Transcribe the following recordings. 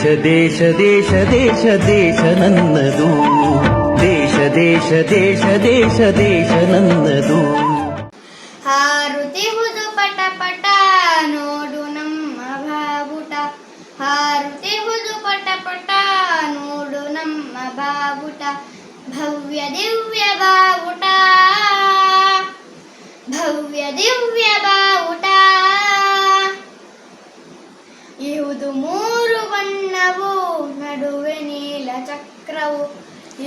ದೇಶ ದೇಶ ದೇಶ ದೇಶ ನನ್ನದು, ದೇಶ ದೇಶ ದೇಶ ದೇಶ ದೇಶ ನನ್ನದು. ಹಾರುತಿಹುದು ಪಟ ಪಟ ನೋಡು ನಮ್ಮ ಬಾವುಟ, ಹಾರುತಿಹುದು ಪಟ ಪಟ ನೋಡು ನಮ್ಮ ಬಾವುಟ, ಭವ್ಯ ದಿವ್ಯ ಬಾವುಟ, ಭವ್ಯ ದಿವ್ಯ ಬಾವುಟ. ಇಹುದು ಮೂರು ಬಣ್ಣವು ನಡುವೆ ನೀಲ ಚಕ್ರವು,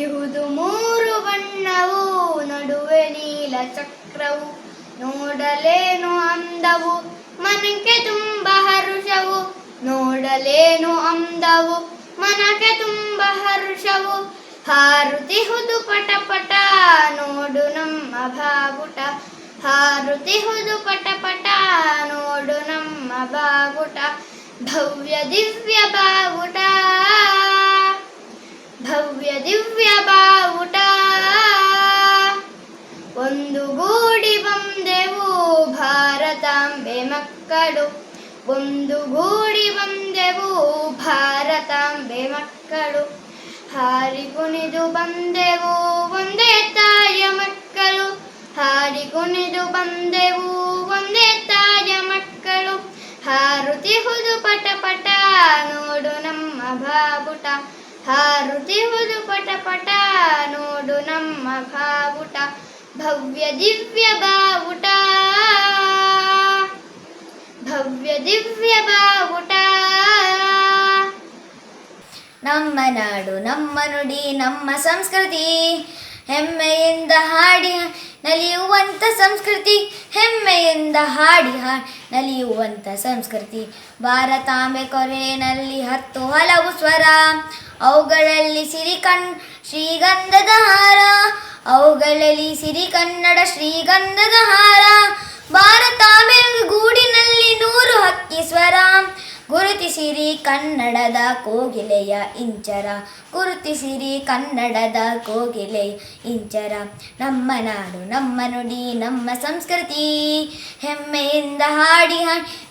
ಇಹುದು ಮೂರು ಬಣ್ಣವು ನಡುವೆ ನೀಲ ಚಕ್ರವು, ನೋಡಲೇನು ಅಂದವು ಮನಕ್ಕೆ ತುಂಬ ಹರುಷವು, ನೋಡಲೇನು ಅಂದವು ಮನಕ್ಕೆ ತುಂಬ ಹರುಷವು. ಹಾರುತಿಹುದು ಪಟ ಪಟ ನೋಡು ನಮ್ಮ ಬಾವುಟ, ಹಾರುತಿಹುದು ಪಟ ಪಟ ನೋಡು ನಮ್ಮ ಬಾವುಟ, ಭವ್ಯ ದಿವ್ಯ ಬಾವುಟ, ಭವ್ಯ ದಿವ್ಯ ಬಾವುಟ. ಒಂದು ಗೂಡಿ ಬಂದೆವು ಭಾರತಾಂಬೆ ಮಕ್ಕಳು, ಒಂದು ಗೂಡಿ ಬಂದೆವು ಭಾರತಾಂಬೆ ಮಕ್ಕಳು, ಹಾರಿ ಕುಣಿದು ಬಂದೆವು ಒಂದೇ ತಾಯ ಮಕ್ಕಳು, ಹಾರಿ ಕುಣಿದು ಬಂದೆವು ಒಂದೇ ತಾಯ ಮಕ್ಕಳು. ಹಾರುತಿಹುದು ಪಟ ಪಟ ನೋಡು ನಮ್ಮ ಬಾವುಟ, ಹಾರುತಿಹುದು ಪಟ ಪಟ ನೋಡು ನಮ್ಮ ಬಾವುಟ, ಭವ್ಯ ದಿವ್ಯ ಬಾವುಟ, ಭವ್ಯ ದಿವ್ಯ ಬಾವುಟ. ನಮ್ಮ ನಾಡು ನಮ್ಮ ನುಡಿ ನಮ್ಮ ಸಂಸ್ಕೃತಿ, ಹೆಮ್ಮೆಯಿಂದ ಹಾಡಿ ನಲಿಯುವಂಥ ಸಂಸ್ಕೃತಿ, ಹೆಮ್ಮೆಯಿಂದ ಹಾಡಿ ನಲಿಯುವಂಥ ಸಂಸ್ಕೃತಿ. ಭಾರತಾಂಬೆ ಕೊರೆಯಲ್ಲಿ 10 ಹಲವು ಸ್ವರ, ಅವುಗಳಲ್ಲಿ ಶ್ರೀಗಂಧದ ಹಾರ, ಅವುಗಳಲ್ಲಿ ಸಿರಿ ಕನ್ನಡ ಶ್ರೀಗಂಧದ ಹಾರ. ಭಾರತಾಂಬೆ ಗೂಡಿನಲ್ಲಿ 100 ಹಕ್ಕಿ ಸ್ವರ, ಗುರುತಿಸಿರಿ ಕನ್ನಡದ ಕೋಗಿಲೆಯ ಇಂಚರ, ಗುರುತಿಸಿರಿ ಕನ್ನಡದ ಕೋಗಿಲೆಯ ಇಂಚರ. ನಮ್ಮ ನಾಡು ನಮ್ಮ ನುಡಿ ನಮ್ಮ ಸಂಸ್ಕೃತಿ, ಹೆಮ್ಮೆಯಿಂದ ಹಾಡಿ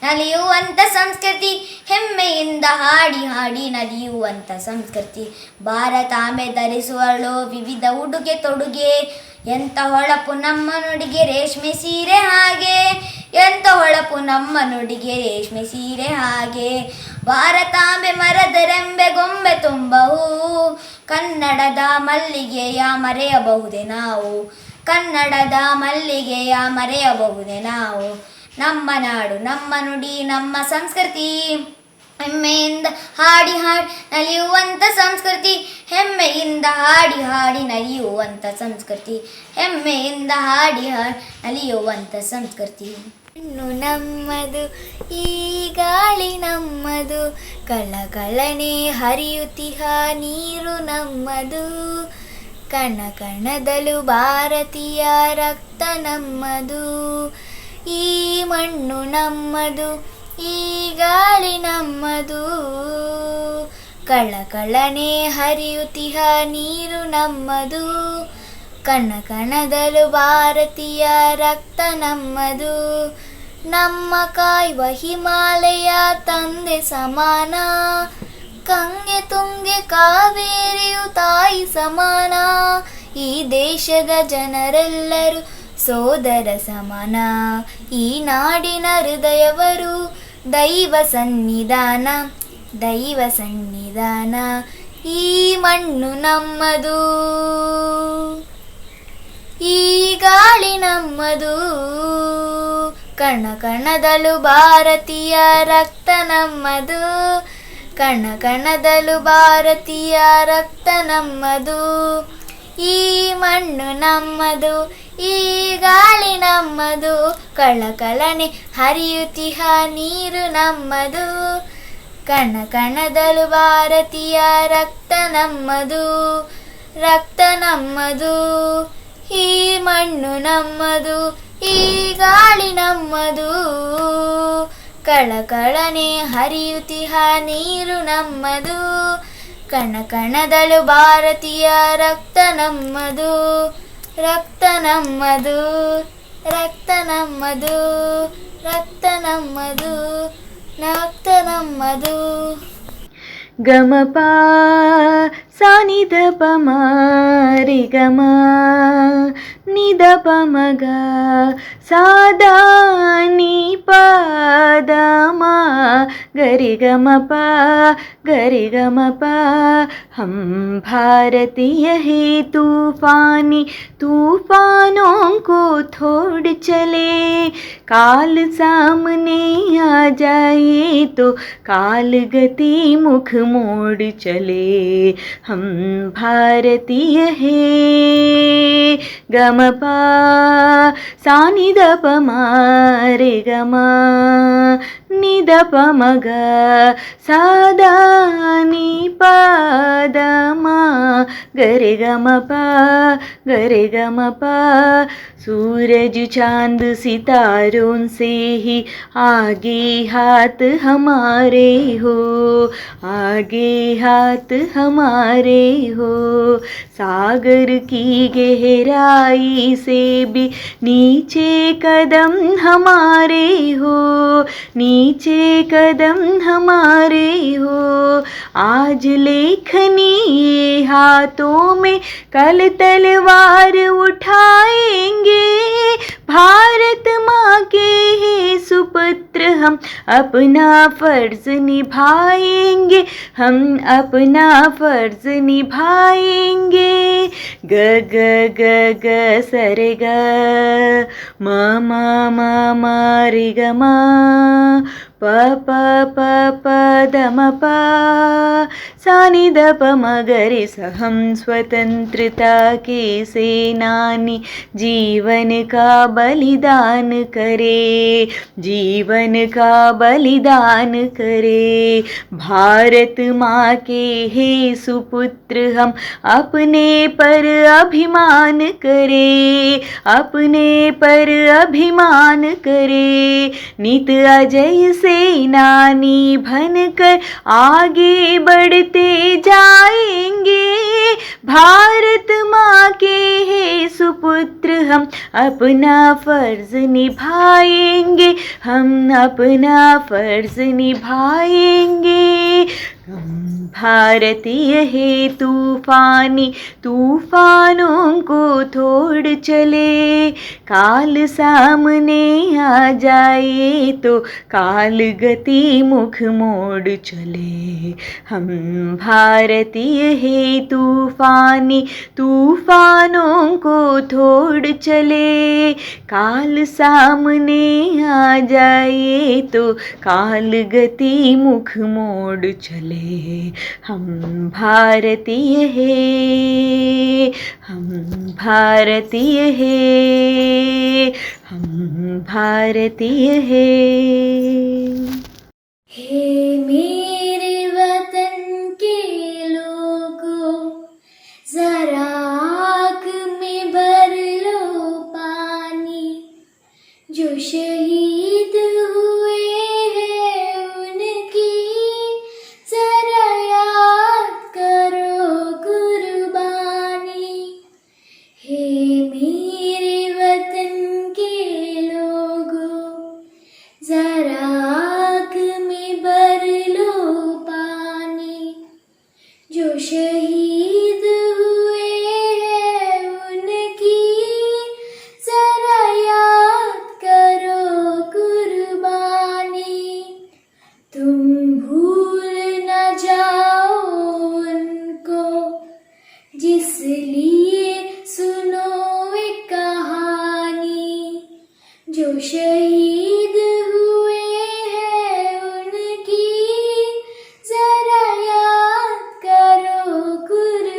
ನಲಿಯುವಂಥ ಸಂಸ್ಕೃತಿ, ಹೆಮ್ಮೆಯಿಂದ ಹಾಡಿ ಹಾಡಿ ನಲಿಯುವಂಥ ಸಂಸ್ಕೃತಿ. ಭಾರತಾಂಬೆ ಧರಿಸುವಳು ವಿವಿಧ ಉಡುಗೆ ತೊಡುಗೆ, ಎಂಥ ಹೊಳಪು ನಮ್ಮ ನುಡಿಗೆ ರೇಷ್ಮೆ ಸೀರೆ ಹಾಗೆ, ಎಂಥ ಹೊಳಪು ನಮ್ಮ ನುಡಿಗೆ ರೇಷ್ಮೆ ಸೀರೆ ಹಾಗೆ. ಭಾರತಾಂಬೆ ಮರದ ರೆಂಬೆ ಗೊಂಬೆ ತುಂಬವು, ಕನ್ನಡದ ಮಲ್ಲಿಗೆಯ ಮರೆಯಬಹುದೇ ನಾವು, ಕನ್ನಡದ ಮಲ್ಲಿಗೆಯ ಮರೆಯಬಹುದೇ ನಾವು. ನಮ್ಮ ನಾಡು ನಮ್ಮ ನುಡಿ ನಮ್ಮ ಸಂಸ್ಕೃತಿ, ಹೆಮ್ಮೆಯಿಂದ ಹಾಡಿ ಹಾಡಿ ನಲಿಯುವಂಥ ಸಂಸ್ಕೃತಿ, ಹೆಮ್ಮೆಯಿಂದ ಹಾಡಿ ಹಾಡಿ ನಲಿಯುವಂಥ ಸಂಸ್ಕೃತಿ, ಹೆಮ್ಮೆಯಿಂದ ಹಾಡಿ ಹಾಡಿ ನಲಿಯುವಂಥ ಸಂಸ್ಕೃತಿ. ಹೆಣ್ಣು ನಮ್ಮದು ಈ ಗಾಳಿ ನಮ್ಮದು, ಕಳಕಳನೆ ಹರಿಯುತ್ತಿಹ ನೀರು ನಮ್ಮದು, ಕಣ ಕಣದಲು ಭಾರತೀಯ ರಕ್ತ ನಮ್ಮದು. ಈ ಮಣ್ಣು ನಮ್ಮದು ಈ ಗಾಳಿ ನಮ್ಮದು, ಕಳಕಳನೆ ಹರಿಯುತ್ತಿಹ ನೀರು ನಮ್ಮದು, ಕಣ ಕಣದಲು ಭಾರತೀಯ ರಕ್ತ ನಮ್ಮದು. ನಮ್ಮ ಕಾಯುವ ಹಿಮಾಲಯ ತಂದೆ ಸಮಾನ, ಗಂಗೆ ತುಂಗೆ ಕಾವೇರಿಯು ತಾಯಿ ಸಮಾನ. ಈ ದೇಶದ ಜನರೆಲ್ಲರೂ ಸೋದರ ಸಮಾನ, ಈ ನಾಡಿನ ಹೃದಯವರು ದೈವ ಸನ್ನಿಧಾನ, ದೈವ ಸನ್ನಿಧಾನ. ಈ ಮಣ್ಣು ನಮ್ಮದು ಈ ಗಾಳಿ ನಮ್ಮದು, ಕಣ ಕಣದಲು ಭಾರತೀಯ ರಕ್ತ ನಮ್ಮದು, ಕಣ ಕಣದಲು ಭಾರತೀಯ ರಕ್ತ ನಮ್ಮದು. ಈ ಮಣ್ಣು ನಮ್ಮದು ಈ ಗಾಳಿ ನಮ್ಮದು, ಕಳಕಳನೆ ಹರಿಯುತ್ತಿಹ ನೀರು ನಮ್ಮದು, ಕಣ ಕಣದಲು ಭಾರತೀಯ ರಕ್ತ ನಮ್ಮದು, ರಕ್ತ ನಮ್ಮದು. ಈ ಮಣ್ಣು ನಮ್ಮದು ಈ ಗಾಳಿ ನಮ್ಮದು, ಕಳಕಳನೆ ಹರಿಯುತ್ತಿಹ ನೀರು ನಮ್ಮದು, ಕಣ ಕಣದಲು ಭಾರತೀಯ ರಕ್ತ ನಮ್ಮದು, ರಕ್ತ ನಮ್ಮದು, ರಕ್ತ ನಮ್ಮದು, ರಕ್ತ ನಮ್ಮದು, ರಕ್ತ ನಮ್ಮದು. गम पा सा नि ध प म रे ग म नि ध प म ग सा द नि प द म ग रे ग म प ग रे ग म प। हम भारतीय हैं तूफानी, तूफानों को छोड़ चले, काल सामने आ जाए तो काल गति मुख मोड़ चले। हम भारतीय हैं। गम पा सा नि ध प म रे ग म नि ध प म ग सा द नि प द म ग रे ग म प ग रे ग म प। सूरज चांद सितारों से ही आगे हाथ हमारे हो, आगे हाथ हमारे हो। सागर की गहराई से भी नीचे कदम हमारे हो, नीचे कदम हमारे हो। आज लेखनी ये हाथों में, कल तलवार उठाएंगे। भारत माँ के हैं सुपुत्र हम, अपना फर्ज निभाएंगे, हम अपना फर्ज निभाएंगे। ग ग ग ग सरे ग म म म म रे ग म प प प प ध म प सा नि ध प म ग रे स। हम स्वतंत्रता के सेनानी, जीवन का बलिदान करे, जीवन का बलिदान करे। भारत माँ के हैं सुपुत्र हम, अपने पर अभिमान करे, अपने पर अभिमान करे। नित अजय सेनानी बनकर आगे बढ़ते जाएंगे। भारत माँ के हैं सुपुत्र हम, अपना फर्ज निभाएंगे, हम अपना फर्ज निभाएंगे। हम भारतीय हैं तूफानी, तूफानों को छोड़ चले, काल सामने आ जाए तो काल गति मुख मोड़ चले। हम भारतीय हैं तूफानी, तूफानों को छोड़ चले, काल सामने आ जाए तो काल गति मुख मोड़ चले। हम भारतीय हैं, हम भारतीय हैं, हम भारतीय हैं। हे मेरे वतन के लोगों, जरा आँख में भर लो पानी। जो शहीद हुए हैं उनकी जरा याद करो कुर्बानी। हे मेरे वतन के लोगों, जरा आँख में भर लो पानी। जो शहीद हुए हैं उनकी जरा याद करो कुर्बानी। तुम भूल न जाओ उनको, जिस लिए सुनो एक कहानी। जो शहीद हुए हैं उनकी जरा याद करो कुर्बानी।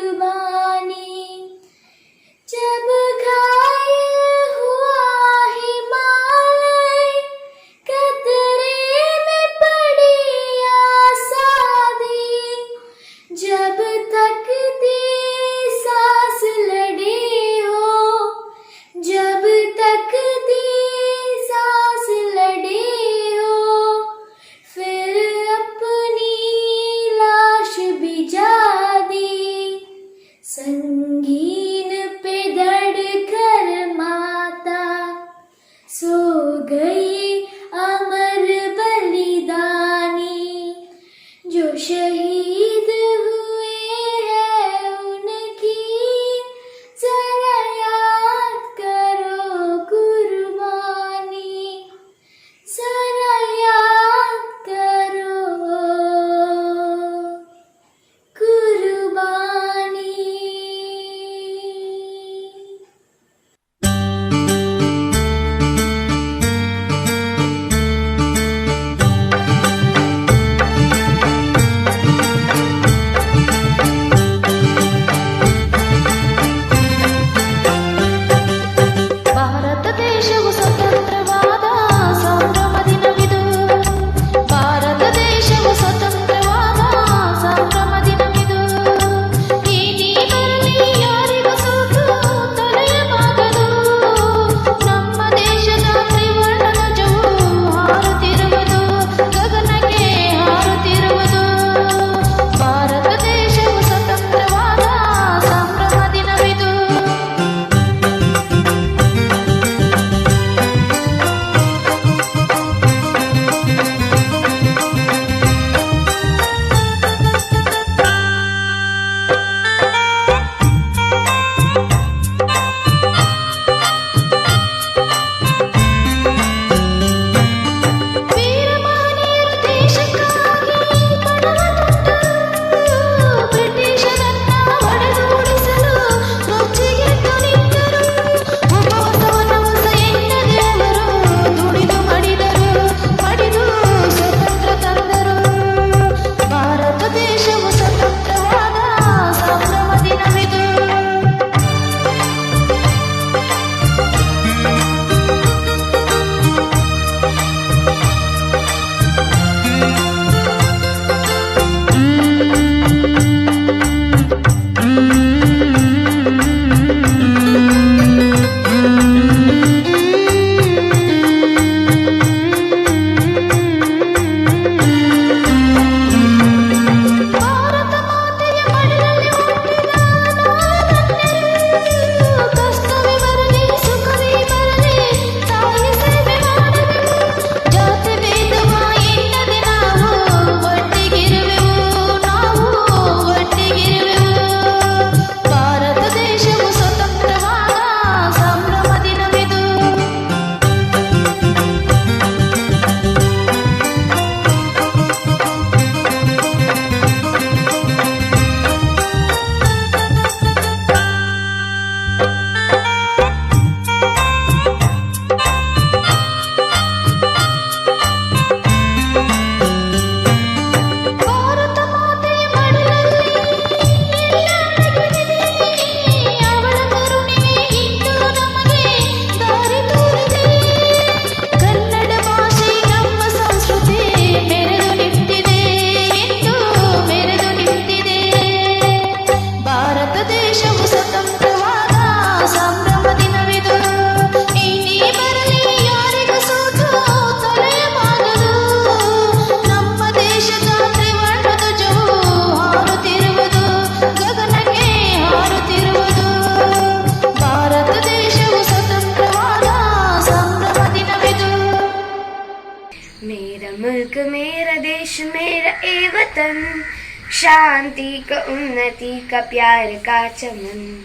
वतन, शांति का उन्नति का प्यार का चमन।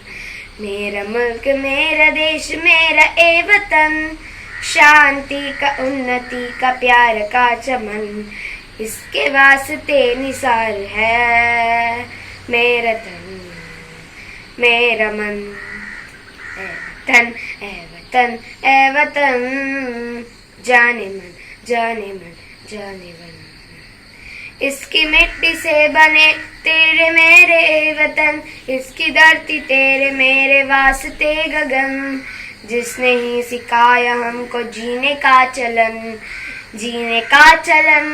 मेरा मुल्क मेरा देश मेरा ए वतन, शांति का उन्नति का प्यार का चमन। इसके वास्ते निसार है मेरा तन मेरा मन। ए वतन ए वतन ए वतन, जाने मन जाने मन जाने मन। इसकी मिट्टी से बने तेरे मेरे वतन, इसकी धरती तेरे मेरे वास्ते गगन। जिसने ही सिखाया हमको जीने का चलन, जीने का चलन,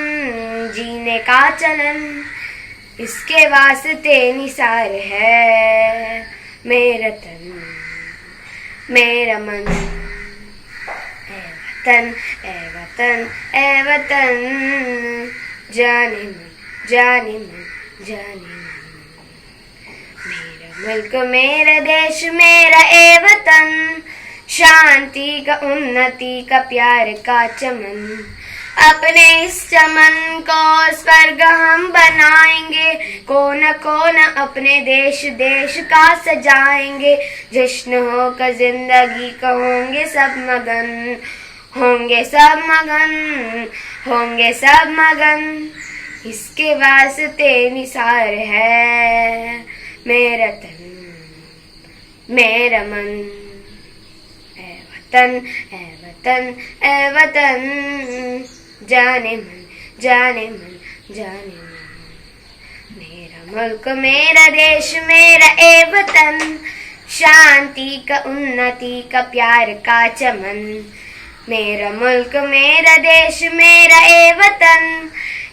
जीने का चलन। इसके वास्ते निसार है मेरा तन मेरा मन। ए वतन ए वतन, जाने मन जाने मन जाने मन। मेरा मुल्क मेरा देश मेरा ए वतन, शांति का उन्नति का प्यार का चमन। अपने इस चमन को स्वर्ग हम बनाएंगे, कोना कोना अपने देश देश का सजाएंगे। जश्न होकर जिंदगी का होंगे सब मगन, होंगे सब मगन, होंगे सब मगन। इसके वास्ते निसार है मेरा तन मेरा मन। ए वतन ए वतन ए वतन, जाने मन जाने मन जाने मन। मेरा मुल्क मेरा देश मेरा ए वतन, शांति का उन्नति का प्यार का चमन। मेरा मुल्क मेरा देश मेरा ए वतन,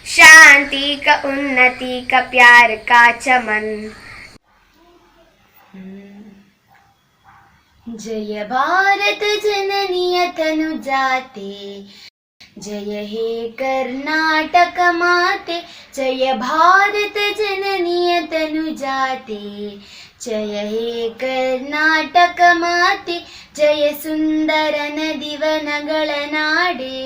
शांति का उन्नति का प्यार का चमन। जय भारत जननीय तनुजाते, जय हे कर्नाटक माते। जय भारत जननीय तनुजाते, जय हे कर्नाटक माते। जय सुंदर नदिवनಗಳ ನಾಡೆ,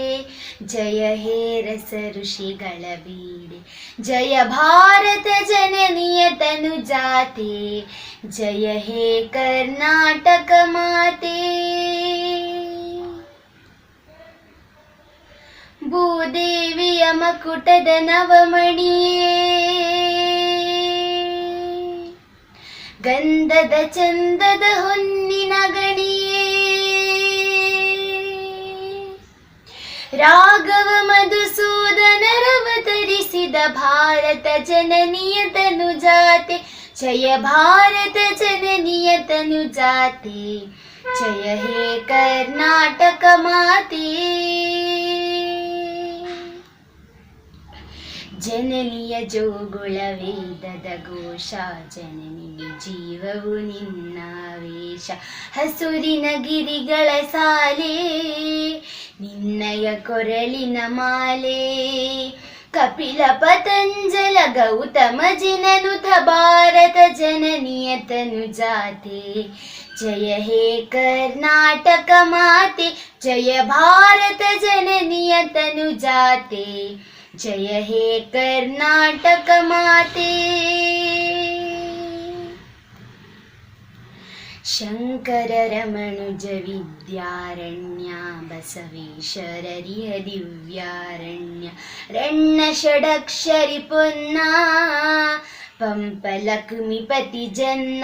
जय हे रस ಋಷಿಗಳ ಬೀಡೆ। जय भारत जननीय तनुजाते, जय हे कर्नाटक माते। ಭೂದೇವಿಯ ಮಕುಟದ ನವಮಣಿಯೇ, ಗಂಧದ ಚಂದದ ಹೊನ್ನಿನ ಗಣಿಯೇ। ರಾಘವ ಮಧುಸೂದನರವತರಿಸಿದ ಭಾರತ ಜನನಿಯ ತನುಜಾತೆ, ಜಯ ಭಾರತ ಜನನಿಯ ತನುಜಾತೆ। ಜಯ ಹೇ ಕರ್ನಾಟಕ ಮಾತೆ। ಜನನಿಯ ಜೋಗುಳ ವೇದದ ಘೋಷ, ಜನನಿ ಜೀವವು ನಿನ್ನಾವೇಶ। ಹಸುರಿನ ಗಿರಿಗಳ ಸಾಲೆ, ನಿನ್ನಯ ಕೊರಳಿನ ಮಾಲೆ। ಕಪಿಲ ಪತಂಜಲ ಗೌತಮ ಜಿನನುತ ಭಾರತ ಜನನಿಯ ತನುಜಾತೆ, ಜಯ ಹೇ ಕರ್ನಾಟಕ ಮಾತೆ। ಜಯ ಭಾರತ ಜನನಿಯ ತನುಜಾತೆ, जय हे कर्नाटक माते। ಶಂಕರ ರಮಣುಜ ವಿದ್ಯಾರಣ್ಯ, ಬಸವೇಶ್ವರರಿಯ ದಿವ್ಯಾರಣ್ಯ। ರಣ್ಣ ಷಡಕ್ಷರಿ ಪೊನ್ನ, ಪಂಪ ಲಕ್ಷ್ಮೀಪತಿ ಜನ್ನ।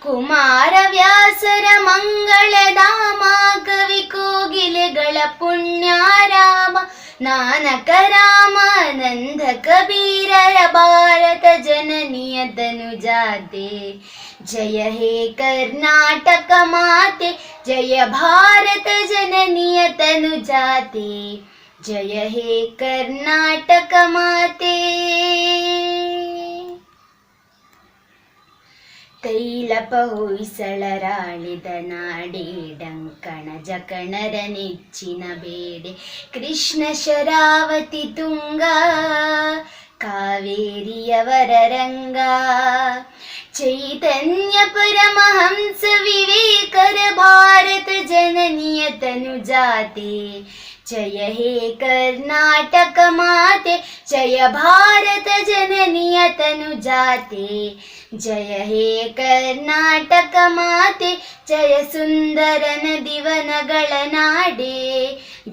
ಕುಮಾರ ವ್ಯಾಸರ ಮಂಗಳಧಾಮ, ಕವಿ ಕೋಗಿಲೆಗಳ ಪುಣ್ಯಾರಾಮ। ನಾನಕ ರಾಮಾನಂದ ಕಬೀರರ ಭಾರತ ಜನನಿಯ ತನುಜಾತೆ, ಜಯ ಹೇ ಕರ್ನಾಟಕ ಮಾತೆ। ಜಯ ಭಾರತ ಜನನಿಯ ತನುಜಾತೆ, ಜಯ ಹೇ ಕರ್ನಾಟಕ ಮಾತೆ। ತೈಲಪ ಹೊಯ್ಸಳರಾಳಿದ ನಾಡೆ, ಡಂಕಣ ಜಕಣರ ನೆಚ್ಚಿನ ಬೇಡೆ। ಕೃಷ್ಣ ಶರಾವತಿ ತುಂಗ, ಕಾವೇರಿಯವರ ರಂಗ। ಚೈತನ್ಯ ಪರಮಹಂಸ ವಿವೇಕರ ಭಾರತ ಜನನಿಯ ತನುಜಾತೆ, ಜಯ ಹೇ ಕರ್ನಾಟಕ ಮಾತೆ, ಜಯ ಭಾರತ ಜನನಿಯ ತನುಜಾತೆ. ಜಯ ಹೇ ಕರ್ನಾಟಕ ಮಾತೆ, ಜಯ ಸುಂದರ ನದಿವನಗಳ ನಾಡೆ.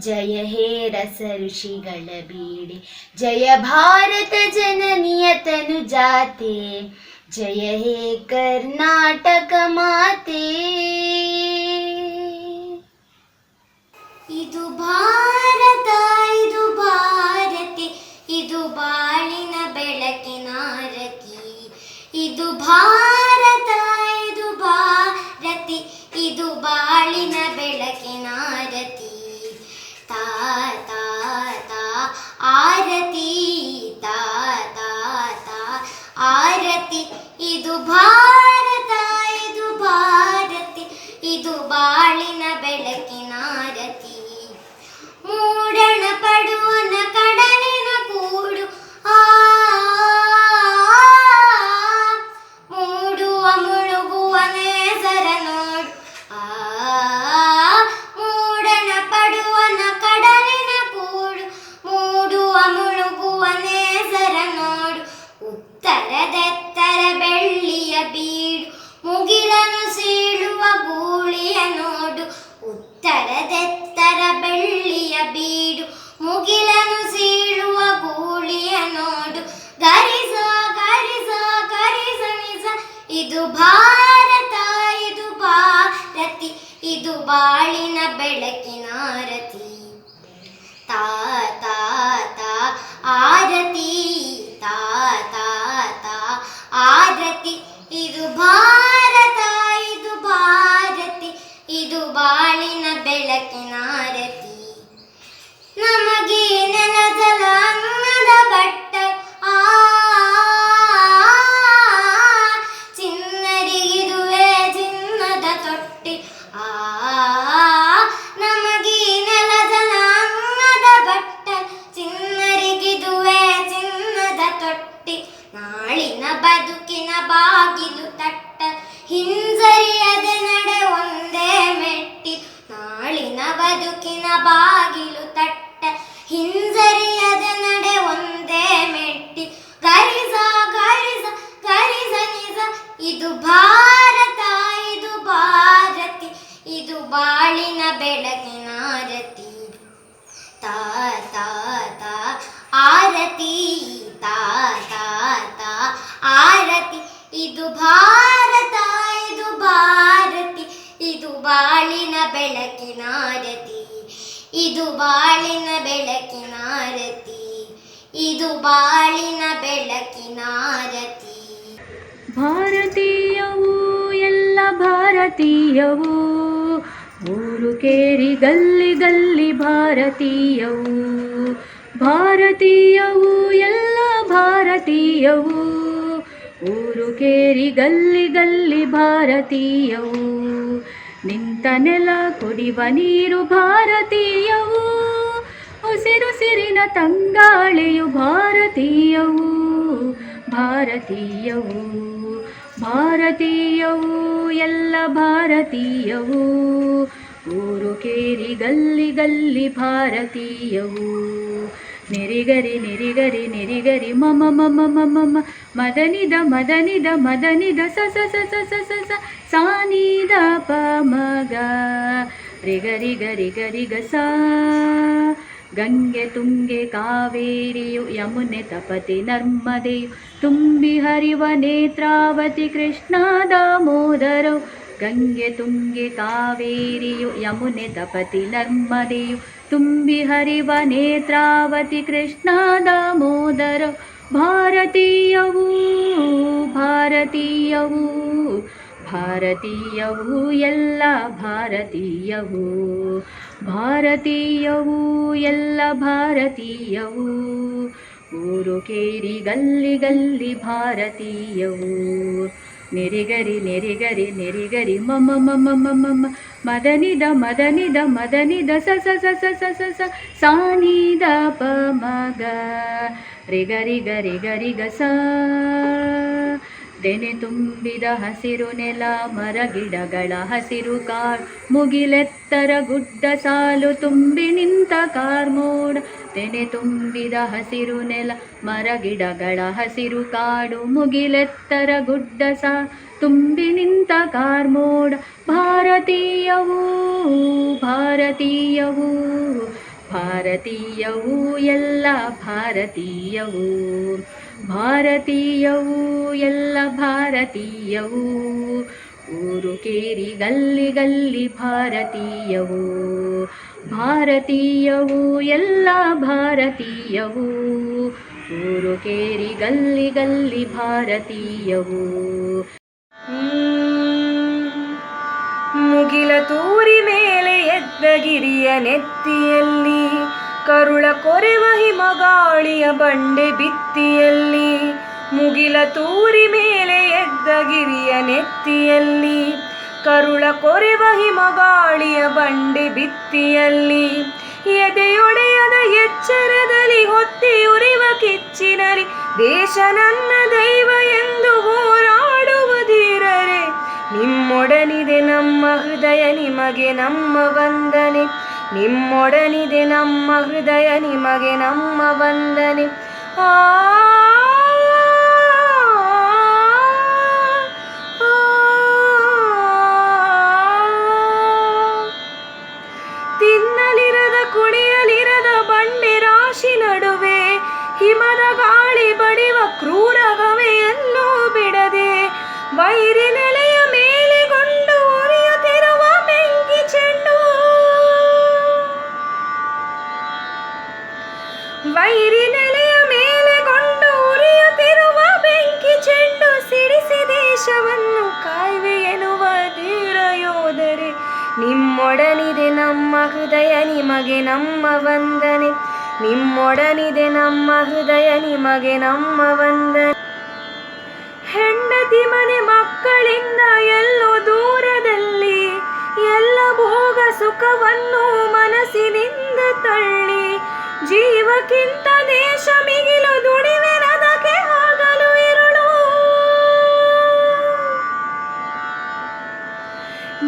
ಜಯ ಹೇ ರಸ ಋಷಿಗಳ ಬೀಡೆ, ಜಯ ಭಾರತ ಜನನಿಯ ತನುಜಾತೆ. ಜಯ ಹೇ ಕರ್ನಾಟಕ ಮಾತೆ. ಇದು ಭಾರತ, ಇದು ಭಾರತಿ, ಇದು ಬಾಳಿನ ಬೆಳಕಿನ ಆರತಿ. ಇದು ಭಾರತ, ಇದು ಭಾರತಿ, ಇದು ಬಾಳಿನ ಬೆಳಕಿನ ಆರತಿ. ತಾ ತಾ ತಾ ಆರತಿ, ತಾ ತಾ ತಾ ಆರತಿ. ಇದು ಭಾರತ, ಇದು ಭಾರತಿ, ಇದು ಬಾಳಿನ ಬೆಳಕಿನ ಆರತಿ. ಮೂಡಣ ಪಡುವನ ಕಡಲಿನ ಕೂಡು, ಮೂಡುವ ಮುಳುಗುವ ನೇಸರ ನೋಡು. ಮೂಡಣ ಪಡುವನ ಕಡಲಿನ ಕೂಡು, ಮೂಡುವ ಮುಳುಗುವ ನೇಸರ ನೋಡು. ಉತ್ತರದೆತ್ತರ ಬೆಳ್ಳಿಯ ಬೀಡು, ಮುಗಿಲನು ಸೀಳುವ ಗೂಳಿಯ ನೋಡು. ಉತ್ತರದೆತ್ತರ ಬೆಳ್ಳಿಯ ಬೀಡು, ಮುಗಿಲನು ಸೀಳುವ ಗೂಳಿಯ ನೋಡು. ಗರಿಸ ಗರಿಸ ಗರಿಸ ನಿಸ, ಇದು ಭಾರತ, ಇದು ಭಾರತಿ, ಇದು ಬಾಳಿನ ಬೆಳಕಿನ ಆರತಿ. ತಾ ತಾ ತಾ ಆರತಿ, ತಾ ತಾ ತಾ ಆರತಿ. ಇದು ಭಾರತ, ಇದು ಭಾರತಿ, ಇದು ಬಾಳಿನ ಬೆಳಕಿನ ಆರತಿ. ನಮಗೆ ನೆಲಜಲ ಅನ್ನದ ಬಟ್ಟ, ಚಿನ್ನರಿಗಿದುವೆ ಚಿನ್ನದ ತೊಟ್ಟಿ. ನಮಗೆ ನೆಲಜಲ ಅನ್ನದ ಬಟ್ಟ, ಚಿನ್ನರಿಗಿದುವೆ ಚಿನ್ನದ ತೊಟ್ಟಿ. ನಾಳಿನ ಬದುಕಿನ ಬಾಗಿಲು ತಟ್ಟ, ಹಿಂಜರಿಯದ ನಡೆ ಒಂದೇ ಮೆಟ್ಟಿ. ನಾಳಿನ ಬದುಕಿನ ಬಾಗಿಲು ತಟ್ಟ, ಹಿಂಜರಿಯದ ನಡೆ ಒಂದೇ ಮೆಟ್ಟಿ. ಗರಿಸ ಗರಿಸ ಗರಿಸ ನಿಸ, ಇದು ಭಾರತ, ಇದು ಭಾರತಿ, ಇದು ಬಾಳಿನ ಬೆಳಕಿನ ಆರತಿ. ತಾ ತಾ ತಾ ಆರತಿ, ತಾ ತಾ ತಾ ಆರತಿ. ಇದು ಭಾರತ, ಇದು ಭಾರತಿ, ಇದು ಬಾಳಿನ ಬೆಳಕಿನ ಆರತಿ. ಇದು ಬಾಳಿನ ಬೆಳಕಿನ ಆರತಿ, ಇದು ಬಾಳಿನ ಬೆಳಕಿನ ಆರತಿ. ಭಾರತೀಯವು ಎಲ್ಲ ಭಾರತೀಯವು, ಊರು ಕೇರಿ ಗಲ್ಲಿ ಗಲ್ಲಿ ಭಾರತೀಯವು. ಭಾರತೀಯವು ಎಲ್ಲ ಭಾರತೀಯವು, ಊರು ಕೇರಿ ಗಲ್ಲಿ ಗಲ್ಲಿ ಭಾರತೀಯವು. ನಿಂತ ನೆಲ ಕುಡಿವ ನೀರು ಭಾರತೀಯವು, ಉಸಿರುಸಿರಿನ ತಂಗಾಳಿಯು ಭಾರತೀಯವು. ಭಾರತೀಯವು ಭಾರತೀಯವು ಎಲ್ಲ ಭಾರತೀಯವು, ಊರು ಕೇರಿ ಗಲ್ಲಿ ಗಲ್ಲಿ ಭಾರತೀಯವು. ನಿರಿಗರಿ ನಿರಿಗರಿ ನಿರಿಗರಿ ಮಮ ಮಮ ಮಮ ಮ, ಮದನಿದ ಮದನಿದ ಮದನಿದ ಸ ಸ ಸ ಸ ಸ ಸ ಸ, ಸಾನಿದ ಪ ಮಗ ರಿಗರಿ ಗರಿ ಗರಿ ಗ ಸ. ಗಂಗೆ ತುಂಗೆ ಕಾವೇರಿಯು ಯಮುನೆ ತಪತಿ ನರ್ಮದೆಯು, ತುಂಬಿ ಹರಿವ ನೇತ್ರಾವತಿ ಕೃಷ್ಣ ದಾಮೋದರವು. ಗಂಗೆ ತುಂಗೆ ಕಾವೇರಿಯು ಯಮುನೆ ತಪತಿ ನರ್ಮದೆಯು, ತುಂಬಿ ಹರಿವ ನೇತ್ರಾವತಿ ಕೃಷ್ಣ ದಾಮೋದರವು. ಭಾರತೀಯವು ಭಾರತೀಯವು ಭಾರತೀಯವು ಎಲ್ಲ ಭಾರತೀಯವು. ಭಾರತೀಯವು ಎಲ್ಲ ಭಾರತೀಯವು, ಊರು ಕೇರಿ ಗಲ್ಲಿ ಗಲ್ಲಿ ಭಾರತೀಯವು. ನಿರಿಗರಿ ನಿರಿಗರಿ ನಿರಿಗರಿ ಮಮ ಮಮ ಮಮ ಮ, ಮದನಿದ ಮದನಿದ ಮದನಿದ ಸ ಸ ಸ ಸ ಸ ಸ ಸ, ಸಾನಿದ ಪ ಮಗ ರಿಗರಿ ಗರಿ ಗರಿ ಗ ಸ. ತೆನೆ ತುಂಬಿದ ಹಸಿರು ನೆಲ ಮರಗಿಡಗಳ ಹಸಿರು ಕಾಡು ಮುಗಿಲೆತ್ತರ ಗುಡ್ಡ ಸಾಲು ತುಂಬಿ ನಿಂತ ಕಾರ್ಮೋಡ. ತೆನೆ ತುಂಬಿದ ಹಸಿರು ನೆಲ ಮರಗಿಡಗಳ ಹಸಿರು ಕಾಡು ಮುಗಿಲೆತ್ತರ ಗುಡ್ಡ ಸಾಲು ತುಂಬಿ ನಿಂತ ಕಾರ್ಮೋಡ. ಭಾರತೀಯವೂ ಭಾರತೀಯವೂ ಭಾರತೀಯವೂ ಎಲ್ಲ ಭಾರತೀಯವೂ ಭಾರತೀಯವೂ ಎಲ್ಲ ಭಾರತೀಯವೂ. ಊರು ಕೇರಿ ಗಲ್ಲಿ ಗಲ್ಲಿ ಭಾರತೀಯವೂ ಭಾರತೀಯವೂ ಎಲ್ಲ ಭಾರತೀಯವೂ. ಊರು ಕೇರಿ ಗಲ್ಲಿ ಗಲ್ಲಿ ಭಾರತೀಯವೂ. ಮುಗಿಲ ತೂರಿ ಮೇಲೆ ಎದ್ದ ಗಿರಿಯ ನೆತ್ತಿಯಲ್ಲಿ ಕರುಳ ಕೊರೆವ ಹಿಮಗಾಳಿಯ ಬಂಡೆ ಬಿತ್ತಿಯಲ್ಲಿ. ಮುಗಿಲ ತೂರಿ ಮೇಲೆ ಎದ್ದ ಗಿರಿಯ ನೆತ್ತಿಯಲ್ಲಿ ಕರುಳ ಕೊರೆವ ಹಿಮಗಾಳಿಯ ಬಂಡೆ ಬಿತ್ತಿಯಲ್ಲಿ. ಎದೆಯೊಡೆಯದ ಎಚ್ಚರದಲ್ಲಿ ಹೊತ್ತಿಯುರಿವ ಕಿಚ್ಚಿನಲಿ ದೇಶ ನನ್ನ ದೈವ ಎಂದು ಹೋರಾಡುವ ಧೀರರೇ. ನಿಮ್ಮೊಡನಿದೆ ನಮ್ಮ ಹೃದಯ ನಿಮಗೆ ನಮ್ಮ ವಂದನೆ. ನಿಮ್ಮೊಡನಿದೆ ನಮ್ಮ ಹೃದಯ ನಿಮಗೆ ನಮ್ಮ ವಂದನೆ. ಆ ತಿನ್ನಲಿರದ ಕುಡಿಯಲಿರದ ಬಂಡೆ ರಾಶಿ ನಡುವೆ ಹಿಮದ ಗಾಳಿ ಬಡಿವ ಕ್ರೂರ ಹವೆಯನ್ನೂ ಬಿಡದೆ ವೈರಿ ನೆಲೆಯ ಮೇಲೆಗೊಂಡು ಉರಿಯುತ್ತಿರುವ ಬೆಂಕಿ ಚೆಂಡು. ವೈರಿ ನೆಲೆಯ ಮೇಲೆಗೊಂಡು ಉರಿಯುತ್ತಿರುವ ಬೆಂಕಿ ಚೆಂಡು ಸಿಡಿಸಿ ದೇಶವನ್ನು ಕಾಯ್ವೆ ಎನ್ನುವ ಧೀರ ಯೋಧರೆ. ನಿಮ್ಮೊಡನಿದೆ ನಮ್ಮ ಹೃದಯ ನಿಮಗೆ ನಮ್ಮ ವಂದನೆ. ನಿಮ್ಮೊಡನಿದೆ ನಮ್ಮ ಹೃದಯ ನಿಮಗೆ ನಮ್ಮ ವಂದನೆ. ಹೆಂಡತಿ ಮನೆ ಮಕ್ಕಳಿಂದ ಎಲ್ಲೋ ದೂರದಲ್ಲಿ ಎಲ್ಲ ಭೋಗ ಸುಖವನ್ನು ಮನಸ್ಸಿನಿಂದ ತಳ್ಳಿ ಜೀವಕ್ಕಿಂತ ದೇಶ ಮಿಗಿಲು ದುಡಿವೆನದಕ್ಕೆ ಆಗಲು ಇರುಳು.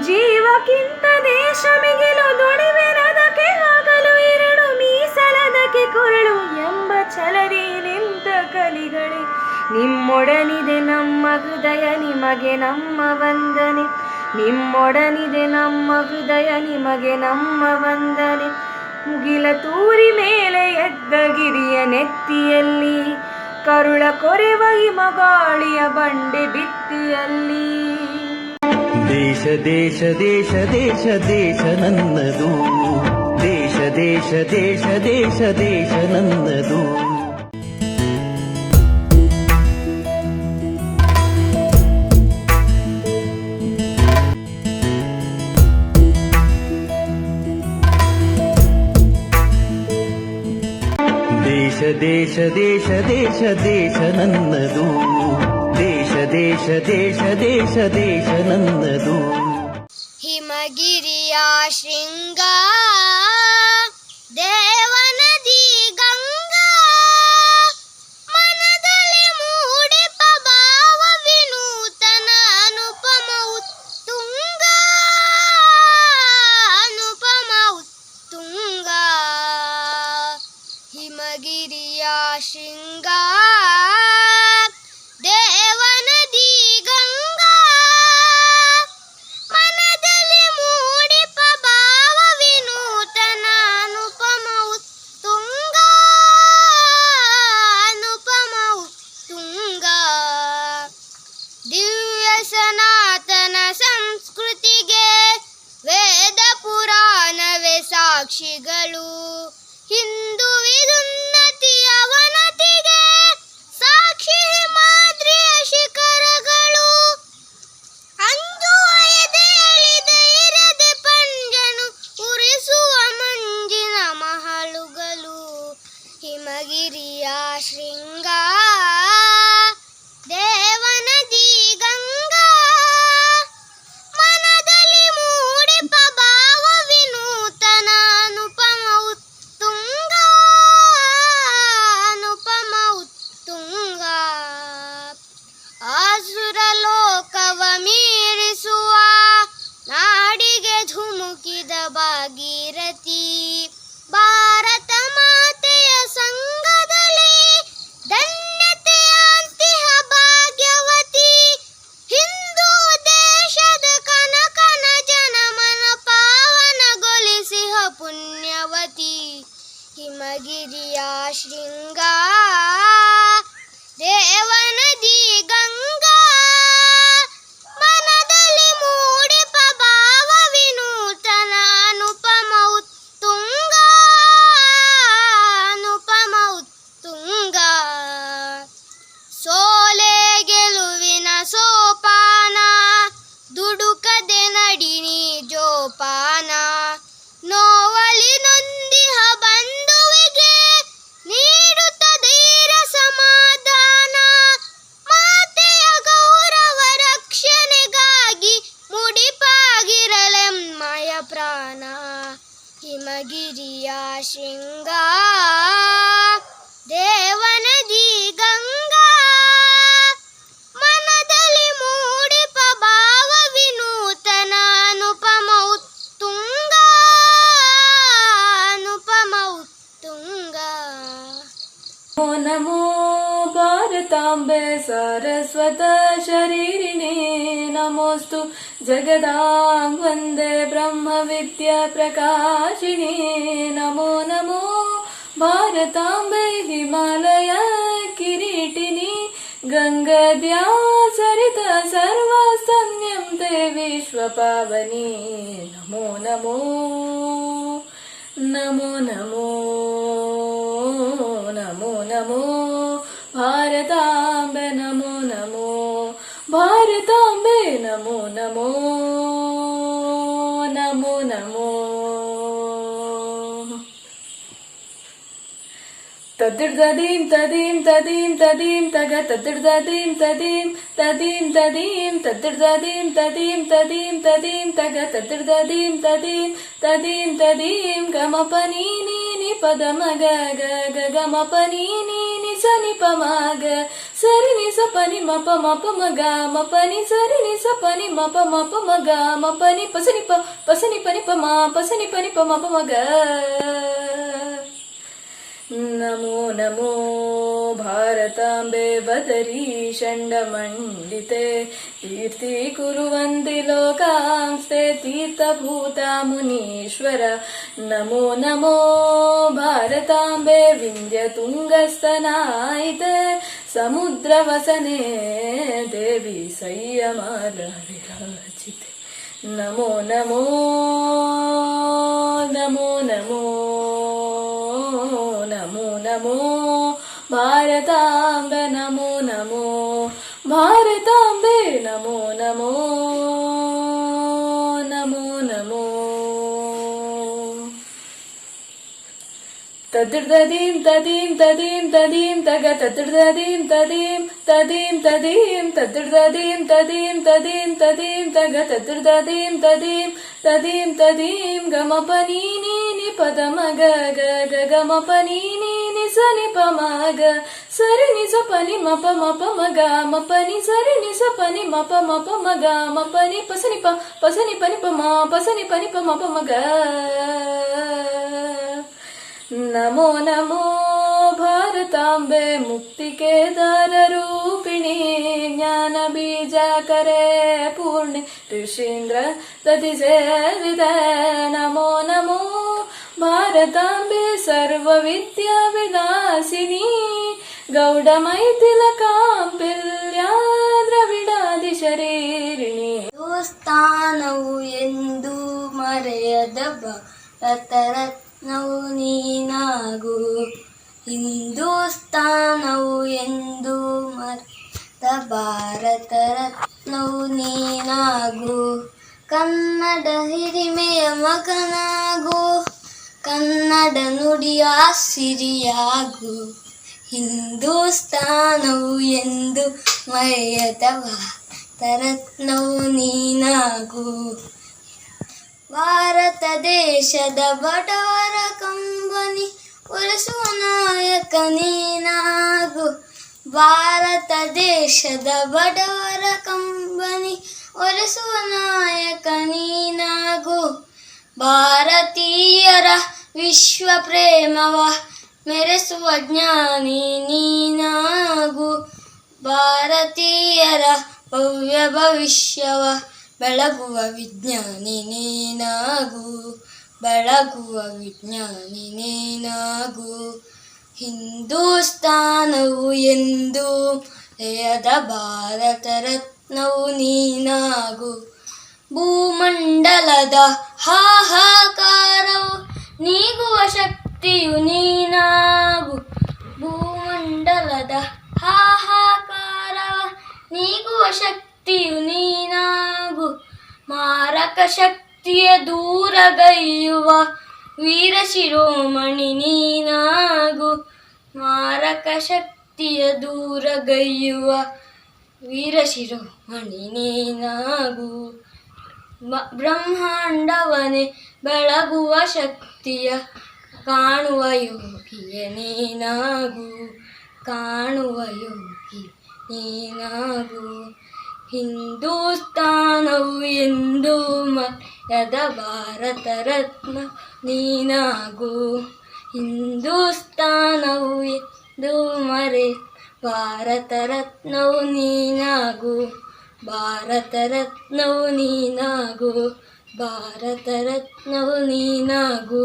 ಜೀವಕ್ಕಿಂತ ದೇಶ ಮಿಗಿಲು ದುಡಿವೆನದಕ್ಕೆ ಆಗಲು ಇರುಳು. ಮೀಸಲದಕ್ಕೆ ಕೊರಳು ಎಂಬ ಛಲದಿ ನಿಂತ ಕಲಿಗಳೇ. ನಿಮ್ಮೊಡನಿದೆ ನಮ್ಮ ಹೃದಯ ನಿಮಗೆ ನಮ್ಮ ವಂದನೆ. ನಿಮ್ಮೊಡನಿದೆ ನಮ್ಮ ಹೃದಯ ನಿಮಗೆ ನಮ್ಮ ವಂದನೆ. ಮುಗಿಲ ತೂರಿ ಮೇಲೆ ಎದ್ದ ಗಿರಿಯ ನೆತ್ತಿಯಲ್ಲಿ ಕರುಳ ಕೊರೆವ ಹಿಮಗಾಳಿಯ ಬಂಡೆ ಬಿತ್ತಿಯಲ್ಲಿ. ದೇಶ ದೇಶ ದೇಶ ದೇಶ ದೇಶ ನನ್ನದು. ದೇಶ ದೇಶ ದೇಶ ದೇಶ ದೇಶ ನನ್ನದು. ದೇಶ ದೇಶ ದೇಶ ದೇಶ ದೇಶ ನನ್ನದು. ದೇಶ ದೇಶ ದೇಶ ದೇಶ ದೇಶ ನನ್ನದು. ಹಿಮಗಿರಿಯ ಶೃಂಗ ದೇವನದಿ ಗಂಗಾ ಮನದಲ್ಲಿ ಮೂಡಿಪ ಭಾವ ವಿನೂತನ ಅನುಪಮ ಉತ್ತುಂಗ ಅನುಪಮ ಉತ್ತುಂಗ. ಹಿಮಗಿರಿಯ ಶೃಂಗ ದೇವನದಿ ಗಂಗಾ ಮನದಲ್ಲಿ ಮೂಡಿಪ ಭಾವ ವಿನೂತನ ಅನುಪಮ ಉತ್ತುಂಗ ಅನುಪಮ ಉತ್ತುಂಗ. ದಿವ್ಯ ಸನಾತನ ಸಂಸ್ಕೃತಿಗೆ ವೇದ ಪುರಾಣವೇ ಸಾಕ್ಷಿಗಳು. ಹಿಂದೂ ವಿದುನ್ನತಿ ಅವನತಿಗೆ ಸಾಕ್ಷಿ ಮಾದ್ರಿಯ ಶಿಖರಗಳು. ಅಂಜುವ ಎದೆಯಳಿದ ಇರದೆ ಪಂಜನು ಉರಿಸುವ ಮಂಜಿನ ಮಹಳುಗಳು. ಹಿಮಗಿರಿಯ ಶೃಂಗ ದೇವನದಿ ಗಂಗಾ ಮನದಲ್ಲಿ ಮೂಡಿಪ ಭಾವ ವಿನೂತನ ಅನುಪಮ ಉತ್ತುಂಗ ಗಿರಿಯ ಶೃಂಗ ದೇವನದಿ ಗಂಗಾ ಮನದಲ್ಲಿ ಮೂಡಿಪ ಭಾವ ವಿನೂತನ ಅನುಪಮ ಉತ್ತುಂಗ ಅನುಪಮ ಉತ್ತುಂಗ. ನಮೋ ನಮೋ ಭಾರತಾಂಬೆ ಸಾರಸ್ವತ ಶರೀರಿಣೇ ನಮೋಸ್ತು ಜಗದಾಂ ವಂದೇ ಬ್ರಹ್ಮ ವಿದ್ಯಾ ಪ್ರಕಾಶಿಣೇ. ನಮೋ ನಮೋ ಭಾರತಾಂಬೆ ಹಿಮಾಲಯ ಕಿರೀಟಿನಿ ಗಂಗದ್ಯಾ ಸರಿತ ಸರ್ವ ಸಂಯಂ ते ವಿಶ್ವ ಪಾವನಿ. ನಮೋ ನಮೋ ನಮೋ ನಮೋ ನಮೋ ನಮೋ ಭಾರತಾಂಬೆ ನಮೋ ನಮೋ ಭಾರತಾಂಬೆ ನಮೋ ನಮೋ ನಮೋ ನಮೋ. ತದಿರ್ದದೀಂ ತದೀಂ ತದೀಂ ತದೀಂ ತಗ ತದಿರ್ದದೀಂ ತದೀಂ ತದೀಂ ತದೀಂ ತದಿರ್ದದೀಂ ತದೀಂ ತದೀಂ ತದೀಂ ತಗ ತದಿರ್ದದೀಂ ತದೀಂ ತದೀಂ ತದೀಂ ಗಮಪ ನೀನಿ ಪದ ಮಗ ಗ ಗ ಗಮಪ ನೀನಿ ಸನಿ ಪ ಮಗ ಸರಿ ನಿ ಸ ಪನಿ ಮಪ ಮಪ ಮಗ ಮಪನಿ ಸರಿ ನಿ ಸ ಪನಿ ಮಪ ಮಪ ಮಗ ಮಪನಿ ಪಸನಿ ಪನಿ ಪ ಮ ಪಸನಿ ಪನಿ ಪ ಮಪ ಮಗ. ನಮೋ ನಮೋ ಭಾರತಾಂಬೆ ಬದರಿ ಷಂಡಮಂಡಿತೆ ತೀರ್ಥೀಕುರುವಂತಿ ಲೋಕಾಂಸ್ತೆ ತೀರ್ಥಭೂತ ಮುನೀಶ್ವರ. ನಮೋ ನಮೋ ಭಾರತಾಂಬೆ ವಿಂಧ್ಯ ತುಂಗಸ್ತನಾಯಿತೆ ಸಮುದ್ರವಸನೆ ದೇವಿ ಸಂಯಮಾಲ ವಿರಾಜಿತೆ. ನಮೋ ನಮೋ ನಮೋ ನಮೋ ನಮೋ ನಮೋ ಭಾರತಾಂಬೆ ನಮೋ ನಮೋ ಭಾರತಾಂಬೆ ನಮೋ ನಮೋ ನಮೋ ನಮೋ. ತದಿರ್ದದೀಂ ತದೀಂ ತದೀಂ ತದೀಂ ತಗ ತದಿರ್ದದೀಂ ತದೀಂ ತದೀಂ ತದೀಂ ತದಿರ್ದದೀಂ ತದೀಂ ತದೀಂ ತದೀಂ ತಗ ತದಿರ್ದದೀಂ ತದೀಂ ತದೀಂ ತದೀಂ ಗಮಪ ನೀನಿ ಪದ ಮಗ ಗ ಗ ಗಮಪ ನೀನಿ ಸನಿ ಪ ಮಗ ಸರಿ ನಿ ಸ ಪನಿ ಮಪ ಮಪ ಮಗ ಮಪನಿ ಸರಿ ನಿ ಸ ಪನಿ ಮಪ ಮಪ ಮಗ ಮಪನಿ ಪಸನಿ ಪನಿ ಪ ಮ ಪಸನಿ ಪನಿ ಪ ಮಪ ಮಗ. ನಮೋ ನಮೋ ಭಾರತಾಂಬೆ ಮುಕ್ತಿ ಕೇದಾರ ರೂಪಿಣಿ ಜ್ಞಾನ ಬೀಜ ಕರೆ ಪೂರ್ಣಿ ಋಷೀಂದ್ರ ತದಿ ಸೇವಿತ. ನಮೋ ನಮೋ ಭಾರತಾಂಬೆ ಸರ್ವ ವಿದ್ಯಾ ವಿಲಾಸಿನಿ ಗೌಡ ಮೈಥಿಲಕಾಂಪಿಲ್ಯ ದ್ರವಿಡಾದಿ ಶರೀರಿಣಿ. ಸ್ಥಾನವು ಎಂದು ಮರೆಯದ ಭಾರತರತ್ನವು ನೀನಾಗು ಹಿಂದೂಸ್ಥಾನವು ಎಂದು ಮರೆತ ಭಾರತ ರತ್ನವು ನೀನಾಗು ಕನ್ನಡ ಹಿರಿಮೆಯ ಮಗನಾಗು ಕನ್ನಡ ನುಡಿಯ ಸಿರಿಯಾಗು ಹಿಂದೂಸ್ಥಾನವು ಎಂದು ಮರೆಯದ ಭಾರತ ರತ್ನವು ನೀನಾಗು ಭಾರತ ದೇಶದ ಬಡವರ ಕಂಬನಿ ಉಳಿಸುವ ನಾಯಕ ನೀನಾಗು ಭಾರತ ದೇಶದ ಬಡವರ ಕಂಬನಿ ಒಲಿಸುವ ನಾಯಕ ನೀನಾಗು ಭಾರತೀಯರ ವಿಶ್ವ ಪ್ರೇಮವ ಮೆರೆಸುವ ಜ್ಞಾನಿ ನೀನಾಗು ಭಾರತೀಯರ ಭವ್ಯ ಭವಿಷ್ಯವ ಬೆಳಗುವ ವಿಜ್ಞಾನಿ ನೀನಾಗು ಬೆಳಗುವ ವಿಜ್ಞಾನಿ ನೀನಾಗು ಹಿಂದೂಸ್ಥಾನವು ಎಂದು ಜಯದ ಭಾರತ ರತ್ನವು ನೀನಾಗು ಭೂಮಂಡಲದ ಹಾಹಾಕಾರವು ನೀಗುವ ಶಕ್ತಿಯು ನೀನಾಗು ಭೂಮಂಡಲದ ಹಾಹಾಕಾರವ ನೀಗುವ ಶಕ್ತಿಯು ನೀನಾಗು ಮಾರಕ ಶಕ್ತಿಯ ದೂರಗೈಯುವ ವೀರ ಶಿರೋಮಣಿ ನೀನಾಗು ಮಾರಕ ಶಕ್ತಿಯ ದೂರಗೈಯುವ ವೀರ ಶಿರೋಮಣಿ ನೀನಾಗು ಬ್ರಹ್ಮಾಂಡವನೇ ಬೆಳಗುವ ಶಕ್ತಿಯ ಕಾಣುವ ಯೋಗಿಯ ನೀನಾಗು, ಕಾಣುವ ಯೋಗಿ ನೀನಾಗು. ಹಿಂದೂಸ್ತಾನವು ಎಂದು ಮರೆಯದ ಭಾರತ ರತ್ನ ನೀನಾಗು, ಹಿಂದೂಸ್ತಾನವು ಎಂದು ಮರೆ ಭಾರತ ರತ್ನವು ನೀನಾಗು, ಭಾರತ ರತ್ನವು ನೀನಾಗು, ಭಾರತ ರತ್ನವು ನೀನಾಗು.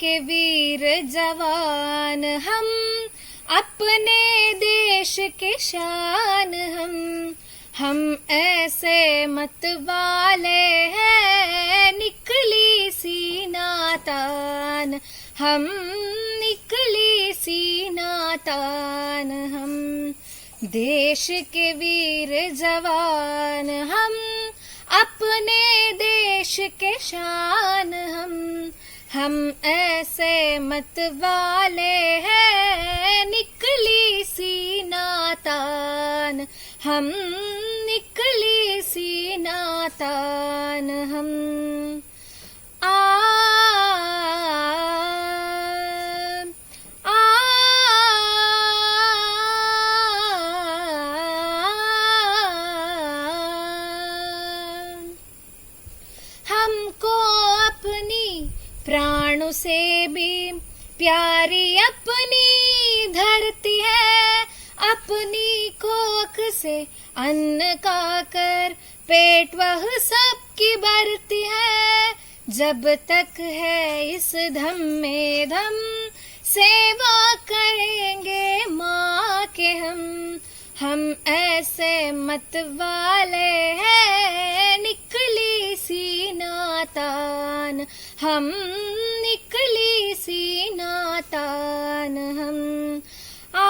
के वीर जवान हम, अपने देश के शान हम ऐसे मत वाले हैं, निकली सीना तान हम, निकली सीना तान हम। देश के वीर जवान हम, अपने देश के शान हम ऐसे मत वाले हैं, निकली सीना तान हम, निकली सीना तान हम। आ हमको अपनी प्राणों से भी प्यारी अपनी धरती है, अपनी कोख से अन्न खाकर पेट वह सबकी भरती है। जब तक है इस धम में दम, सेवा करेंगे माँ के हम ऐसे मत वाले हैं, निकली सीना तान हम, निकली सीना तान हम। आ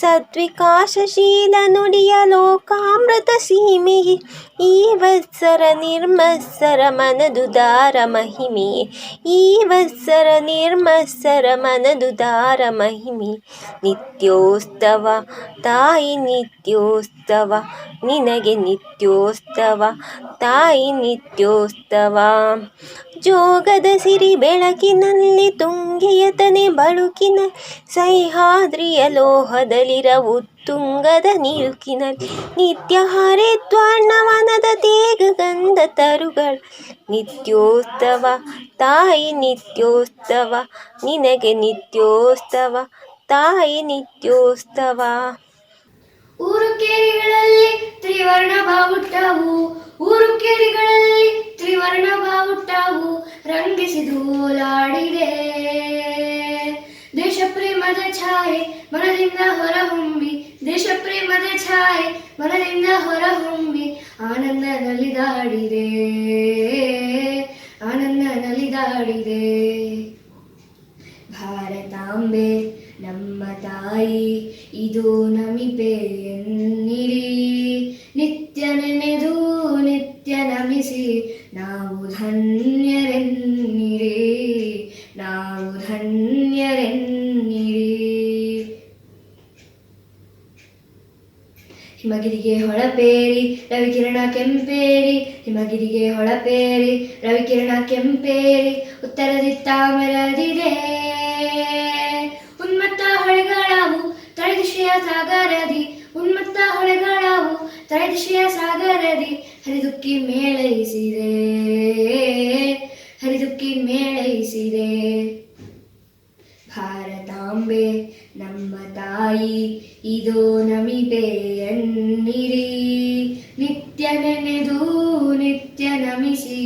ಸದ್ವಿಕಾಸಶೀಲ ನುಡಿಯ ಲೋಕಾಮೃತ ಸೀಮೆಯೇ ಈ ವತ್ಸರ ನಿರ್ಮತ್ಸರ ಮನದುದಾರ ಮಹಿಮೆಯೇ ಈ ವತ್ಸರ ನಿರ್ಮತ್ಸರ ಮನದುದಾರ ಮಹಿಮೆ ನಿತ್ಯೋತ್ಸವ ತಾಯಿ ನಿತ್ಯೋತ್ಸವ ನಿನಗೆ ನಿತ್ಯೋತ್ಸವ ತಾಯಿ ನಿತ್ಯೋತ್ಸವ ಜೋಗದ ಸಿರಿ ಬೆಳಕಿನಲ್ಲಿ ತುಂಗೆಯತನೆ ಬಳುಕಿನ ಸಹ್ಯಾದ್ರಿಯ ಲೋಹದಲ್ಲಿರ ಉತ್ತುಂಗದ ನಿಲುಕಿನಲ್ಲಿ ನಿತ್ಯ ಹರಿದ್ವರ್ಣವನದ ತೇಗ ಗಂಧ ತರುಗಳ ನಿತ್ಯೋತ್ಸವ ತಾಯಿ ನಿತ್ಯೋತ್ಸವ ನಿನಗೆ ನಿತ್ಯೋತ್ಸವ ತಾಯಿ ನಿತ್ಯೋತ್ಸವ. ಊರು ಕೇರಿಗಳಲ್ಲಿ ತ್ರಿವರ್ಣ ಬಾವುಟವು ಊರು ಕೇರಿಗಳಲ್ಲಿ ತ್ರಿವರ್ಣ ಬಾವುಟವು ರಂಗಿಸಿದು ಓಲಾಡಿದೆ. ದೇಶ ಪ್ರೇಮದ ಛಾಯೆ ಮನದಿಂದ ಹೊರಹೊಮ್ಮಿ ದೇಶ ಪ್ರೇಮದ ಛಾಯೆ ಮನದಿಂದ ಹೊರಹೊಮ್ಮಿ ಆನಂದ ನಲಿದಾಡಿದೆ ಆನಂದ ನಲಿದಾಡಿದೆ. ಭಾರತಾಂಬೆ ನಮ್ಮ ತಾಯಿ ಇದು ನಮಿಪೆ ಎನ್ನಿರಿ ನಿತ್ಯ ನೆನೆದು ನಿತ್ಯ ನಮಿಸಿ ನಾವು ಧನ್ಯರೆನ್ನಿರಿ ನಾವು ಧನ್ಯರೆನ್ನಿರಿ. ಹಿಮಗಿರಿಗೆ ಹೊಳಪೇರಿ ರವಿಕಿರಣ ಕೆಂಪೇರಿ ಹಿಮಗಿರಿಗೆ ಹೊಳಪೇರಿ ರವಿಕಿರಣ ಕೆಂಪೇರಿ ಉತ್ತರದಿತ್ತ ಮೆರೆದಿದೆ. ಉನ್ಮತ್ತ ಹೊಳೆಗಳವು ತಳದಿಶೆಯ ಸಾಗರದಿ ಉನ್ಮತ್ತ ಹೊಳೆಗಳವು ತಳದಿಶೆಯ ಸಾಗರದಿ ಹರಿದುಕ್ಕಿ ಮೇಳೈಸಿದೆ ಹರಿದುಕ್ಕಿ ಮೇಳೈಸಿದೆ. ಭಾರತಾಂಬೆ ನಮ್ಮ ತಾಯಿ ಇದೋ ನಮಿಪೆ ಎನ್ನಿರಿ ನಿತ್ಯ ನೆನೆದು ನಿತ್ಯ ನಮಿಸಿ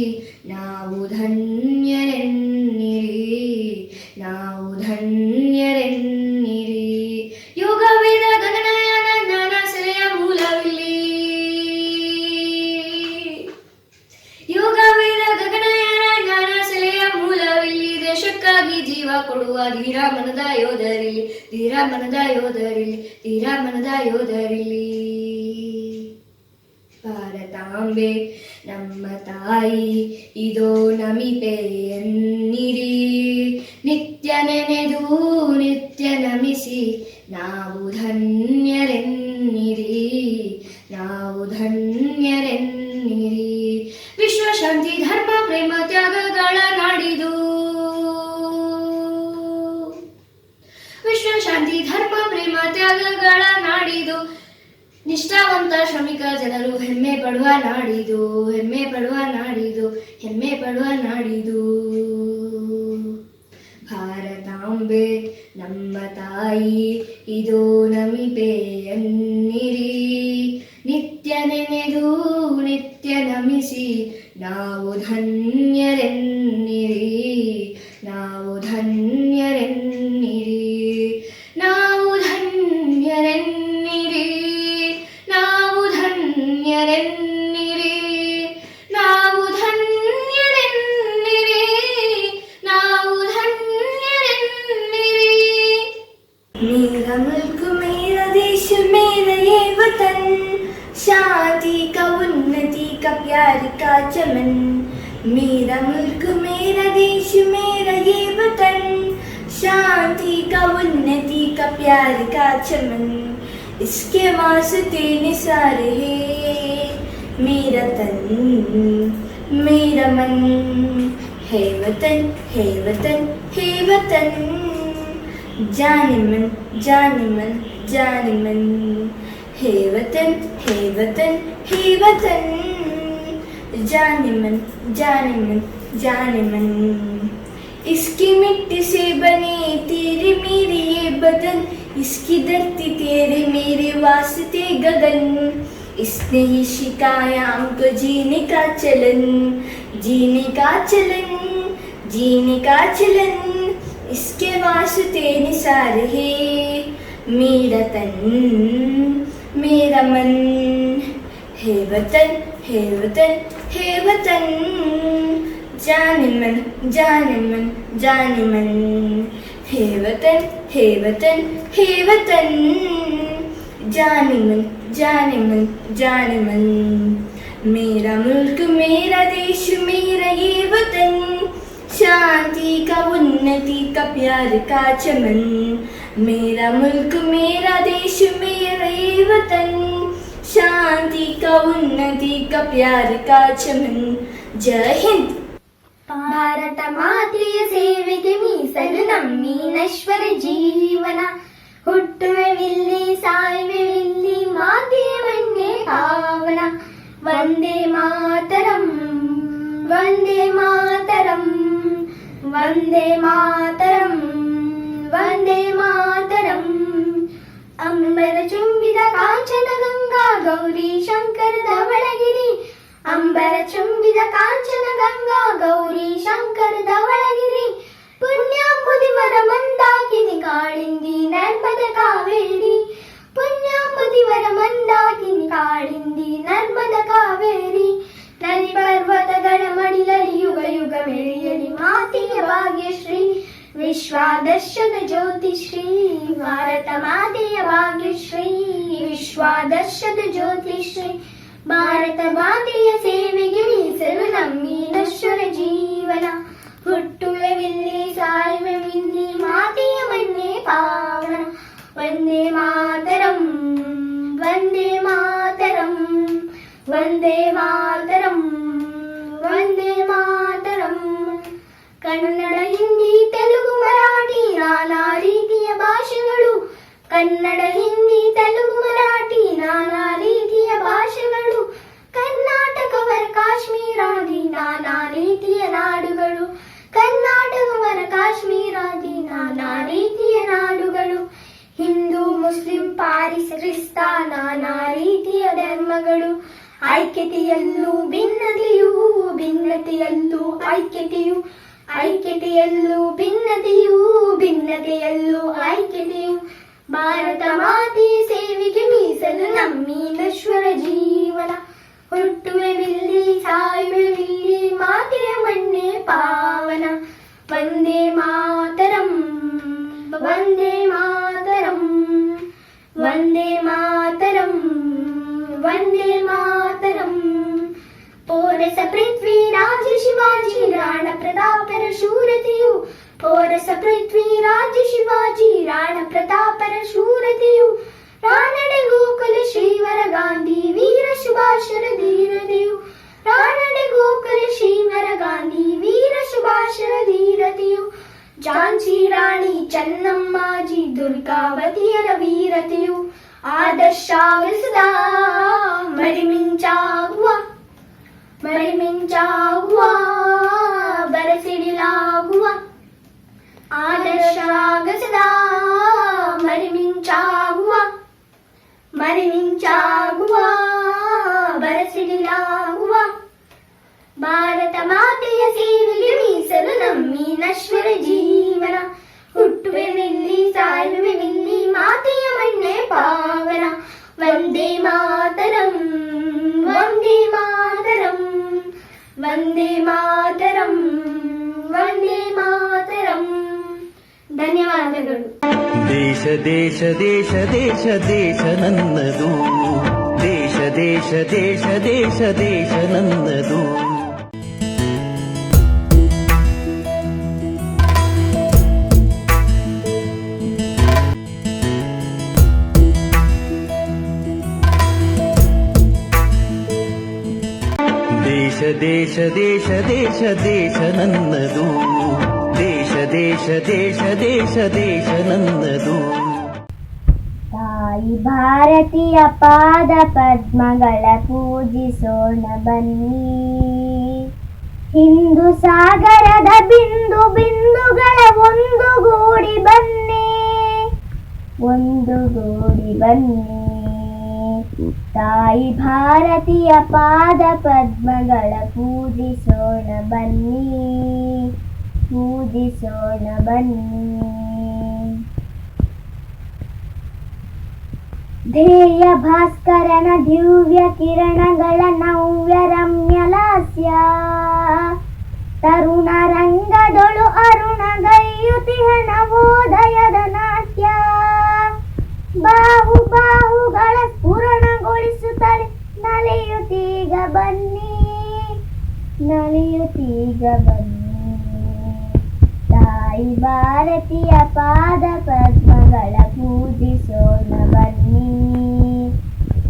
ನಾವು ಧನ್ಯರೆನ್ನಿರಿ ನಾವು ಧನ್ಯರೆನ್ನಿರಿ. ಯೋಗ ವೇದ ಗಗನಯಾನ ಜ್ಞಾನ ಸೆಲೆಯ ಮೂಲವಿಲ್ಲಿ ಯೋಗ ವೇದ ಗಗನಯಾನ ಜ್ಞಾನ ಸೆಲೆಯ ಮೂಲವಿಲ್ಲಿ. ದೇಶಕ್ಕಾಗಿ ಜೀವ ಕೊಡುವ ಧೀರ ಮನದ ಯೋಧರಿಲ್ಲಿ ಧೀರ ಮನದ ಯೋಧರಿಲ್ಲಿ ಧೀರ ಮನದ ಯೋಧರಿಲ್ಲಿ. ಭಾರತಾಂಬೆ ನಮ್ಮ ತಾಯಿ ಇದೋ ನಮಿಪೆ ಎನ್ನಿರಿ ನಿತ್ಯ ನೆನೆದು ನಿತ್ಯ ನಮಿಸಿ ನಾವು ಧನ್ಯರೆನ್ನಿರಿ ನಾವು ಧನ್ಯರೆನ್ನಿರಿ. ವಿಶ್ವಶಾಂತಿ ಧರ್ಮ ಪ್ರೇಮ ತ್ಯಾಗಗಳ ನಾಡಿದು ವಿಶ್ವಶಾಂತಿ ಧರ್ಮ ಪ್ರೇಮ ತ್ಯಾಗಗಳ ನಾಡಿದು. ನಿಷ್ಠಾವಂತ ಶ್ರಮಿಕ ಜನರು ಹೆಮ್ಮೆ ಪಡುವ ನಾಡಿದು ಹೆಮ್ಮೆ ಪಡುವ ನಾಡಿದು ಹೆಮ್ಮೆ ಪಡುವ ನಾಡಿದು. ಭಾರತಾಂಬೆ ನಮ್ಮ ತಾಯಿ ಇದೋ ನಮಿಪೆ ಎನ್ನಿರಿ ನಿತ್ಯ ನೆನೆದು ನಿತ್ಯ ನಮಿಸಿ ನಾವು ಧನ್ಯರೆನ್ನಿರಿ ನಾವು ಧನ್ಯರೆನ್ನಿರಿ ನಾವು ಧನ್ಯರೆನ್ನಿರಿ ನಾವು ಧನ್ಯರೆನ್ನಿರಿ ನಾವು ಧನ್ಯರೆನ್ನಿರಿ ನಾವು ಧನ್ಯರೆನ್ನಿರಿ. मेरा मुल्क मेरा देश मेरा ये वतन शांति का उन्नति का प्यार का चमन. मेरा मुल्क मेरा देश मेरा ये वतन शांति का उन्नति का प्यार का चमन. इसके वास्ते निसार है मेरा तन मेरा मन है वतन है वतन है वतन. जाने मन जाने मन जाने मन है वतन है वतन है वतन. जाने मन जाने मन जाने मन. इसकी मिट्टी से बने तेरे मेरे ये बदन इसकी धरती तेरे मेरे वास्ते गगन. इसने ही सिखाया हमको जीने का चलन जीने का चलन जीने का चलन. इसके वास्ते निसार है मेरा तन मेरा मन है वतन है वतन है वतन. जाने मन जाने मन जाने मन है वतन है वतन है वतन. जाने मन जाने मन जाने मन। मेरा मुल्क मेरा देश मेरा ये वतन, शांति का उन्नति का प्यार का चमन। मेरा मुल्क मेरा देश मेरा ये वतन, शांति का उन्नति का प्यार का चमन। जय हिंद। ಭಾರತ ಮಾತೆಯ ಸೇವೆಗೆ ಮೀಸಲು ನಮ್ಮಿ ನಶ್ವರ ಜೀವನ, ಹುಟ್ಟುವೆವಿಲ್ಲಿ ಸಾಯುವೆವಿಲ್ಲಿ ಮಾತೆಯ ಮಣ್ಣೆ ಪಾವನ। ವಂದೇ ಮಾತರಂ ವಂದೇ ಮಾತರಂ ವಂದೇ ಮಾತರಂ ವಂದೇ ಮಾತರಂ। ಅಂಬರ ಚುಂಬಿದ ಕಾಂಚನ ಗಂಗಾ ಗೌರಿ ಶಂಕರ ಧವಳಗಿರಿ, ಅಂಬರ ಚುಂಬಿದ ಕಾಂಚನ ಗಂಗಾ ಗೌರಿ ಶಂಕರ ಧವಳಗಿರಿ। ಪುಣ್ಯಾಂಬುದಿವರ ಮಂದಾಕಿನಿ ಕಾಳಿಂದಿ ನರ್ಮದ ಕಾವೇರಿ, ಪುಣ್ಯಾಂಬುದಿವರ ಮಂದಾಕಿನಿ ಕಾಳಿಂದಿ ನರ್ಮದ ಕಾವೇರಿ। ನದಿ ಪರ್ವತಗಳ ಮಡಿಲಲ್ಲಿ ಯುಗ ಯುಗ ಮೆರೆಯಲಿ ಮಾತೆಯ ಭಾಗ್ಯಶ್ರೀ, ವಿಶ್ವಾದರ್ಶನ ಜ್ಯೋತಿಶ್ರೀ ಭಾರತ ಮಾತೆಯ ಭಾಗ್ಯಶ್ರೀ, ವಿಶ್ವಾದರ್ಶದ ಜ್ಯೋತಿಶ್ರೀ। ಭಾರತ ಮಾತೆಯ ಸೇವೆಗೆ ಮೀಸಲು ನಮ್ಮಿ ನಶ್ವರ ಜೀವನ, ಹುಟ್ಟುವೆವಿಲ್ಲಿ ಸಾಯುವೆವಿಲ್ಲಿ ಮಾತೆಯ ಮಣ್ಣೆ ಪಾವನ। ವಂದೇ ಮಾತರಂ ವಂದೇ ಮಾತರಂ ವಂದೇ ಮಾತರಂ ವಂದೇ ಮಾತರಂ। ಕನ್ನಡ ಹಿಂದಿ ತೆಲುಗು ಮರಾಠಿ ನಾನಾ ರೀತಿಯ ಭಾಷೆಗಳು, ಕನ್ನಡ ಹಿಂದಿ ತೆಲುಗು ಮರಾಠಿ ನಾನಾ ರೀತಿಯ ಭಾಷೆಗಳು। ಕರ್ನಾಟಕವರ ಕಾಶ್ಮೀರಾದಿ ನಾನಾ ರೀತಿಯ ನಾಡುಗಳು, ಕರ್ನಾಟಕವರ ಕಾಶ್ಮೀರಾದಿ ನಾನಾ ರೀತಿಯ ನಾಡುಗಳು। ಹಿಂದೂ ಮುಸ್ಲಿಂ ಪಾರಿಸ್ ಕ್ರಿಸ್ತ ನಾನಾ ರೀತಿಯ ಧರ್ಮಗಳು, ಐಕ್ಯತೆಯಲ್ಲೂ ಭಿನ್ನತೆಯೂ ಭಿನ್ನತೆಯಲ್ಲೂ ಐಕ್ಯತೆಯು, ಐಕ್ಯತೆಯಲ್ಲೂ ಭಿನ್ನತೆಯೂ ಭಿನ್ನತೆಯಲ್ಲೂ ಐಕ್ಯತೆಯು। ಭಾರತ ಮಾತೆಯ ಸೇವೆಗೆ ಮೀಸಲು ನಮ್ಮಿ ನಶ್ವರ ಜೀವನ, ಹುಟ್ಟುವೆವಿಲ್ಲಿ ಸಾಯುವೆವಿಲ್ಲಿ ಮಾತೆಯ ಮಣ್ಣೆ ಪಾವನ। ವಂದೇ ಮಾತರಂ ವಂದೇ ಮಾತರಂ ವಂದೇ ಮಾತರಂ ವಂದೇ ಮಾತರಂ। ಪೋರಸ ಪೃಥ್ವಿರಾಜ ಶಿವಾಜಿ ರಾಣ ಪ್ರತಾಪರ ಶೂರತೆಯು, ಪೋರಸ ಪೃಥ್ವಿರಾಜ ಶಿವಾಜಿ ರಾಣ ಪ್ರತಾಪರ ಶೂರತೆಯು। ರಾನಡೆ ಗೋಕುಲ ಶ್ರೀವರ ಗಾಂಧಿ ವೀರ ಸುಭಾಷರ ಧೀರತೆಯು, ರಾನಡೆ ಗೋಕುಲ ಶ್ರೀವರ ಗಾಂಧಿ ವೀರ ಸುಭಾಷರ ಧೀರತೆಯು। ಝಾನ್ಸಿ ರಾಣಿ ಚೆನ್ನಮ್ಮಾಜಿ ದುರ್ಗಾವತಿಯರ ವೀರತೆಯು, ಆದರ್ಶಾಗಿಸಿದ ಮರಿಮಿಂಚಾಗುವ ಮರಿಮಿಂಚಾಗುವ ಬರಸಿಡಿಲಾಗುವ, ಆದರ್ಶಾಗಸದ ಮರಿಮಿಂಚಾಗುವ ಮರಿಮಿಂಚಾಗುವ ಬರಸಿಡಿಲಾಗುವ। ಭಾರತ ಮಾತೆಯ ಸೇವೆಗೆ ಮೀಸಲು ನಮ್ಮಿ ನಶ್ವರ ಜೀವನ, ಹುಟ್ಟುವೆವಿಲ್ಲಿ ಸಾಯುವೆವಿಲ್ಲಿ ಮಾತೆಯ ಮಣ್ಣೆ ಪಾವನ। ವಂದೇ ಮಾತರಂ ವಂದೇ ಮಾತರಂ ವಂದೇ ಮಾತರಂ ವಂದೇ ಮಾತರಂ। ಧನ್ಯವಾದಗಳು। ದೇಶ ದೇಶ ದೇಶ ದೇಶ ದೇಶ ನನ್ನದು, ದೇಶ ದೇಶ ದೇಶ ದೇಶ ದೇಶ ನನ್ನದು। ದೇಶ ದೇಶ ದೇಶ ದೇಶ ದೇಶ ನನ್ನದು, ದೇಶ ದೇಶ ದೇಶ ದೇಶ ದೇಶ ನನ್ನದು। ತಾಯಿ ಭಾರತೀಯ ಪಾದ ಪದ್ಮಗಳ ಪೂಜಿಸೋಣ ಬನ್ನಿ, ಹಿಂದೂ ಸಾಗರದ ಬಿಂದು ಬಿಂದುಗಳ ಒಂದುಗೂಡಿ ಬನ್ನಿ, ಒಂದುಗೂಡಿ ಬನ್ನಿ। ತಾಯಿ ಭಾರತೀಯ ಪಾದ ಪದ್ಮಗಳ ಪೂಜಿಸೋಣ ಬನ್ನಿ, ಪೂಜಿಸೋಣ ಬನ್ನಿ। ಧ್ಯೇಯ ಭಾಸ್ಕರನ ದಿವ್ಯ ಕಿರಣಗಳ ನವ್ಯ ರಮ್ಯ ಲಾಸ್ಯ, ತರುಣ ರಂಗದೊಳು ಅರುಣಗೈಯುತಿಹ ನವೋದಯದ ನಾಟ್ಯ, ಬಾಹು ಬಾಹುಗಳ ನಲಿಯುತ್ತೀಗ ಬನ್ನಿ, ತಾಯಿ ಭಾರತೀಯ ಪಾದ ಪದ್ಮಗಳ ಪೂಜಿಸೋಣ ಬನ್ನಿ,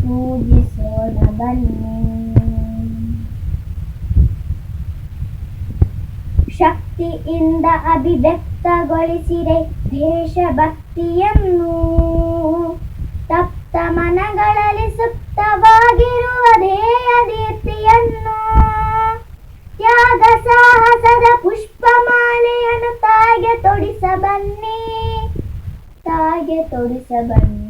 ಪೂಜಿಸೋಣ ಬನ್ನಿ. ಶಕ್ತಿಯಿಂದ ಅಭಿವ್ಯಕ್ತಗೊಳಿಸಿದೆ ದೇಶಭಕ್ತಿಯನ್ನು, ತಪ್ತ ಮನಗಳಲ್ಲಿ ಸುಪ್ತವಾಗಿರುವ ಧ್ಯೇಯ ದೀಪ್ತಿಯನ್ನು, ತ್ಯಾಗ ಸಾಹಸದ ಪುಷ್ಪಮಾಲೆಯನ್ನು ತಾಯಿಗೆ ತೊಡಿಸ ಬನ್ನಿ, ತಾಯಿಗೆ ತೊಡಿಸ ಬನ್ನಿ.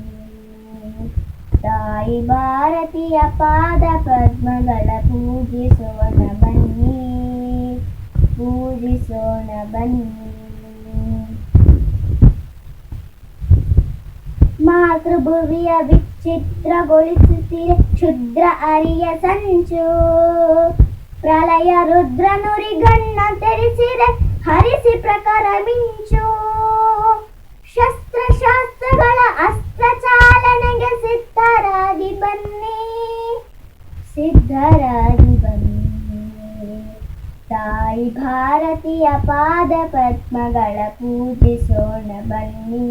ತಾಯಿ ಭಾರತೀಯ ಪಾದ ಪದ್ಮಗಳ ಪೂಜಿಸೋಣ ಬನ್ನಿ, ಪೂಜಿಸೋಣ ಬನ್ನಿ. ಮಾತೃಭುವಿಯ ವಿಚಿತ್ರಗೊಳಿಸುತ್ತಿದೆ ಕ್ಷುದ್ರ ಅರಿಯ ಸಂಚು, ಪ್ರಳಯ ರುದ್ರ ನುರಿಗಣ್ಣ ತೆರೆಸಿದೆ ಹರಿಸಿ ಪ್ರಖರ ಮಿಂಚು. ಶಸ್ತ್ರಶಾಸ್ತ್ರಗಳ ಅಸ್ತ್ರ ಚಾಲನೆಗೆ ಸಿದ್ಧರಾಗಿ ಬನ್ನಿ, ಸಿದ್ಧರಾಗಿ ಬನ್ನಿ. ತಾಯಿ ಭಾರತೀಯ ಪಾದ ಪದ್ಮಗಳ ಪೂಜಿಸೋಣ ಬನ್ನಿ,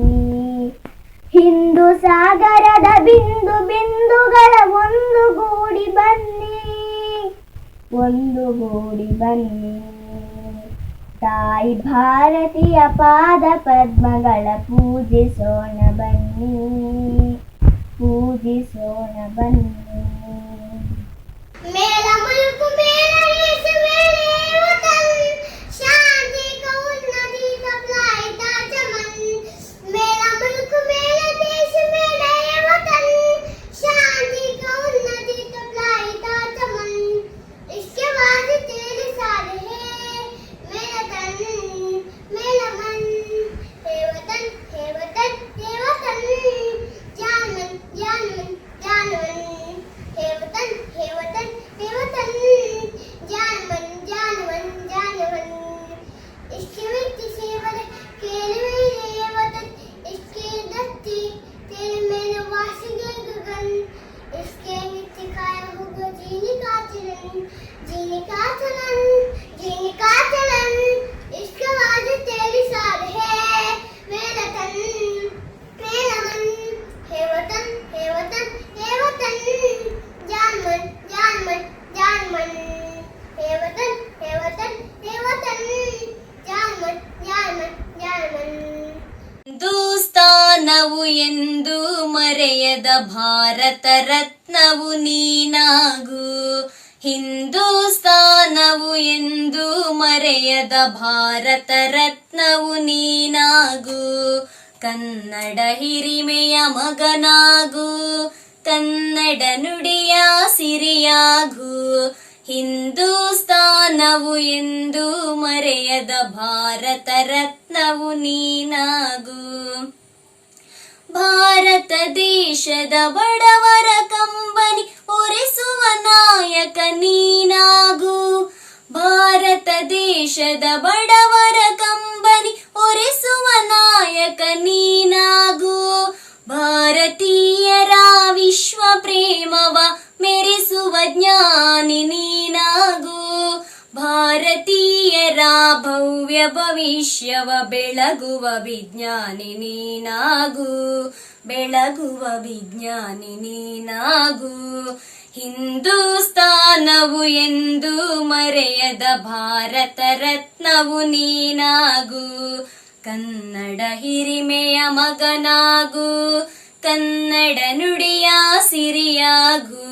ಹಿಂದೂ ಸಾಗರದ ಬಿಂದು ಬಿಂದುಗಳ ಒಂದುಗೂಡಿ ಬನ್ನಿ, ಒಂದುಗೂಡಿ ಬನ್ನಿ. ತಾಯಿ ಭಾರತೀಯ ಪಾದ ಪದ್ಮಗಳ ಪೂಜಿಸೋಣ ಬನ್ನಿ, ಪೂಜಿಸೋಣ ಬನ್ನಿ. मेरा मुल्क मेरा देश मेरे वतन, शांति का उन्नति सप्लाई का चमन। मेरा मुल्क मेरा देश मेरे वतन, शांति का उन्नति सप्लाई का चमन। इसके बाद तेरे सारे है मेरा तन मेरा मन, हे वतन हे वतन हे वतन, जान मन जान मन जान मन, हे वतन हे वतन हे वतन, जान मन जान मन जान मन। इसकी मिट्टी से बने केले मेरे वतन, इसकी धरती तेरे मेरे वासिगे गगन, इसके मिट्टी खाया होगा जीने का चलन, जीने का चलन, जीने का चलन। इसके बाद तेरी सार है मेरा तन मेरा मन, हे वतन हे वतन हे वतन, जान मन जान मन जान मन, हे वतन हे वतन हे वतन, जान मन जान मन जान मन। ಹಿಂದೂಸ್ತಾನವು ಎಂದು ಮರೆಯದ ಭಾರತ ರತ್ನವು ನೀನಾಗು, ಹಿಂದೂಸ್ತಾನವು ಎಂದು ಮರೆಯದ ಭಾರತ ರತ್ನವು ನೀನಾಗು. ಕನ್ನಡ ಹಿರಿಮೆಯ ಮಗನಾಗು, ಕನ್ನಡ ನುಡಿಯ ಸಿರಿಯಾಗು. ಹಿಂದೂಸ್ತಾನವು ಎಂದು ಮರೆಯದ ಭಾರತ ರತ್ನವು ನೀನಾಗು. ಭಾರತ ದೇಶದ ಬಡವರ ಕಂಬನಿ ಒರೆಸುವ ನಾಯಕ ನೀನಾಗು, ಭಾರತ ದೇಶದ ಬಡವರ ಕಂಬನಿ ಒರೆಸುವ ನಾಯಕ ನೀನಾಗು. ಭಾರತೀಯರ ವಿಶ್ವ ಪ್ರೇಮವ ಮೆರೆಸುವ ಜ್ಞಾನಿ ನೀನಾಗು, ಭಾರತೀಯರ ಭವ್ಯ ಭವಿಷ್ಯವ ಬೆಳಗುವ ವಿಜ್ಞಾನಿ ನೀನಾಗು, ಬೆಳಗುವ ವಿಜ್ಞಾನಿ ನೀನಾಗು. ಹಿಂದೂಸ್ತಾನವು ಎಂದು ಮರೆಯದ ಭಾರತ ರತ್ನವು ನೀನಾಗು, ಕನ್ನಡ ಹಿರಿಮೆಯ ಮಗನಾಗು, ಕನ್ನಡ ನುಡಿಯ ಸಿರಿಯಾಗು.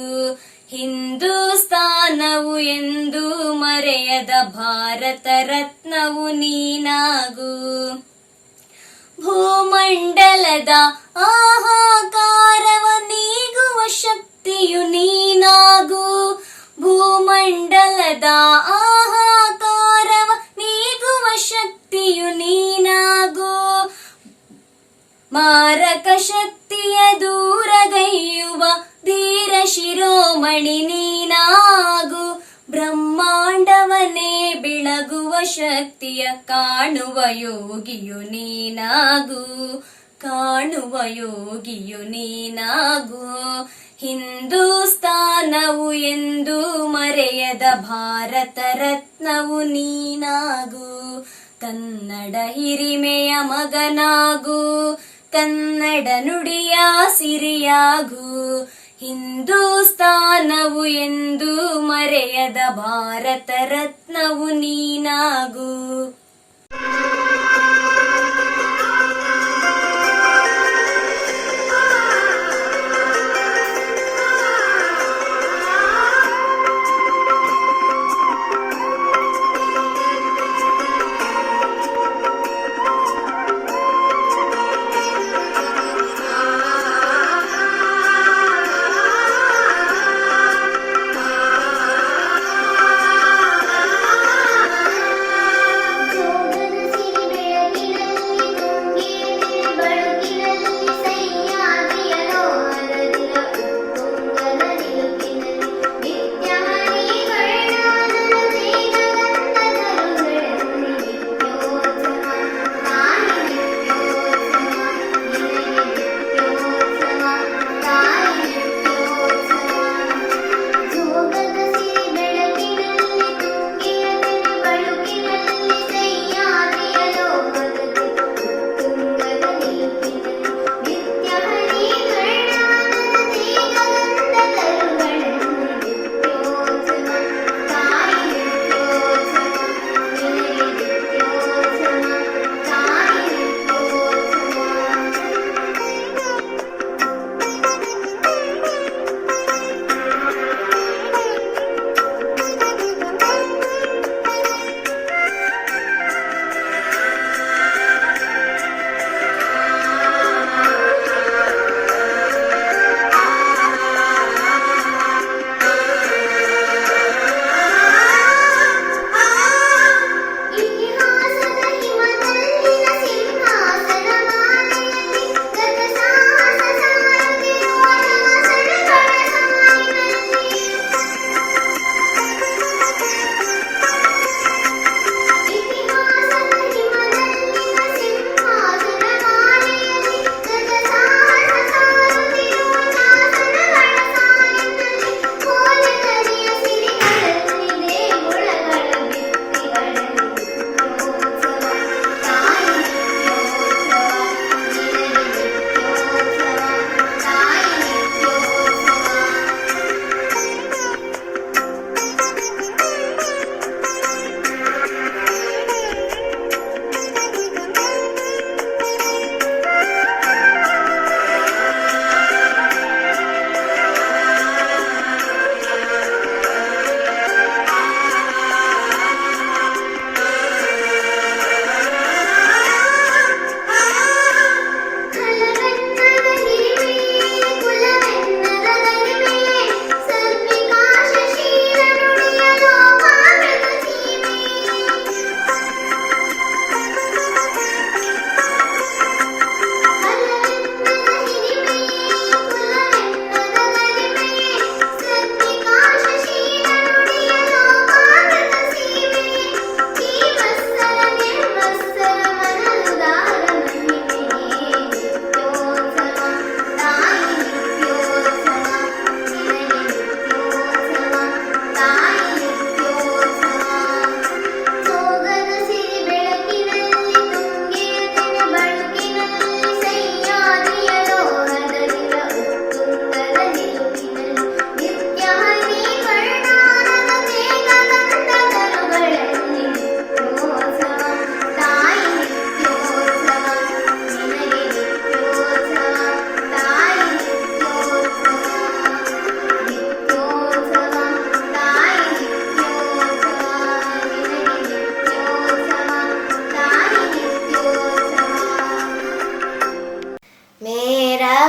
ಹಿಂದೂಸ್ತಾನವು ಎಂದು ಮರೆಯದ ಭಾರತ ರತ್ನವು ನೀನಾಗು. ಭೂಮಂಡಲದ ಆಹಾಕಾರವ ನೀಗುವ ಶಕ್ತಿಯು ನೀನಾಗು, ಭೂಮಂಡಲದ ಆಹಾಕಾರವ ನೀಗುವ ಶಕ್ತಿಯು ನೀನಾಗು. ಮಾರಕ ಶಕ್ತಿಯ ದೂರಗೈಯುವ ಧೀರ ಶಿರೋಮಣಿ ನೀನಾಗು, ಬ್ರಹ್ಮಾಂಡವನ್ನೇ ಬೆಳಗುವ ಶಕ್ತಿಯ ಕಾಣುವ ಯೋಗಿಯು ನೀನಾಗು, ಕಾಣುವ ಯೋಗಿಯು ನೀನಾಗು. ಹಿಂದೂಸ್ತಾನವು ಎಂದು ಮರೆಯದ ಭಾರತ ರತ್ನವು ನೀನಾಗು. ಕನ್ನಡ ಹಿರಿಮೆಯ ಮಗನಾಗು, ಕನ್ನಡ ನುಡಿಯ ಸಿರಿಯಾಗು. ಹಿಂದೂಸ್ತಾನವು ಎಂದು ಮರೆಯದ ಭಾರತ ರತ್ನವು ನೀನಾಗು.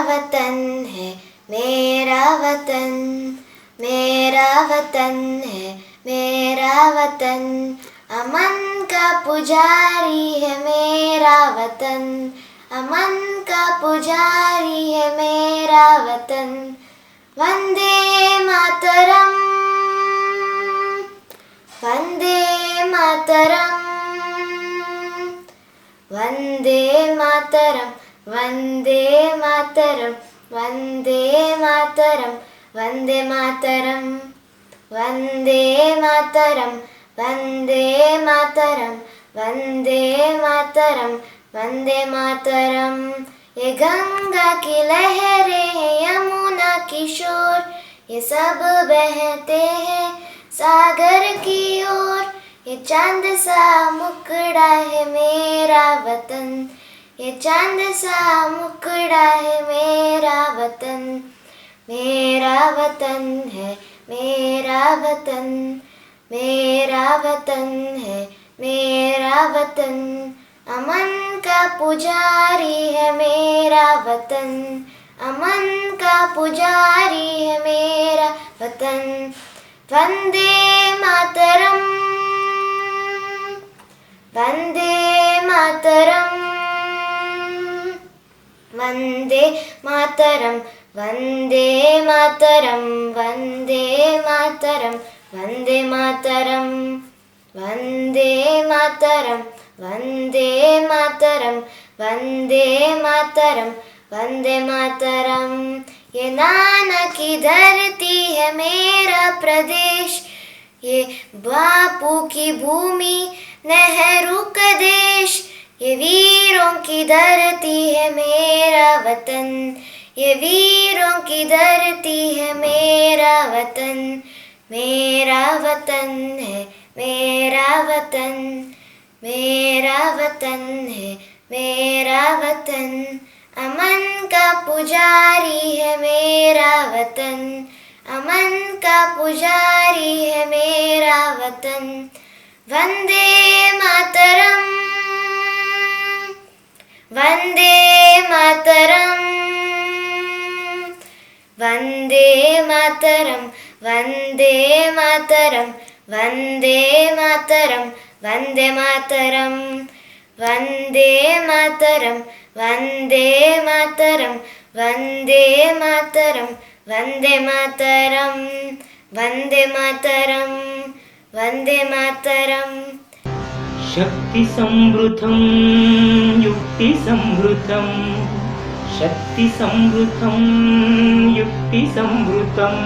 वतन है मेरा वतन, मेरा वतन है मेरा वतन, अमन का पुजारी है मेरा वतन, अमन का पुजारी है मेरा वतन। वंदे मातरम, वंदे मातरम, वंदे मातरम, वंदे मातरम, वन्दे मातरं वन्दे मातरं वन्दे मातरं वन्दे मातरं वन्दे मातरं वन्दे मातरं ये गंगा की लहरें हैं यमुना की शोर ये सब बहते हैं सागर की ओर ये चांद सा मुखड़ा है मेरा वतन ये चांद सा मुखड़ा है मेरा वतन है मेरा वतन मेरा वतन है मेरा वतन अमन का पुजारी है मेरा वतन अमन का पुजारी है मेरा वतन वंदे मातरम वंदे मातरम वंदे मातरम वंदे मातरम वंदे मातरम वंदे मातरम वंदे मातरम वंदे मातरम वंदे मातरम वंदे मातरम ये नाना की धरती है मेरा प्रदेश ये बापू की भूमि नेहरू का देश ये वीरों की धरती है मेरा वतन ये वीरों की धरती है मेरा वतन है मेरा वतन है मेरा वतन अमन का पुजारी है मेरा वतन अमन का पुजारी है मेरा वतन वंदे मातरम वंदे मातरम वंदे मातरम वंदे मातरम वंदे मातरम वंदे मातरम वंदे मातरम वंदे मातरम वंदे मातरम वंदे मातरम वंदे मातरम वंदे मातरम शक्ति समृद्धं युक्ति समृद्धं शक्ति समृद्धं युक्ति समृद्धं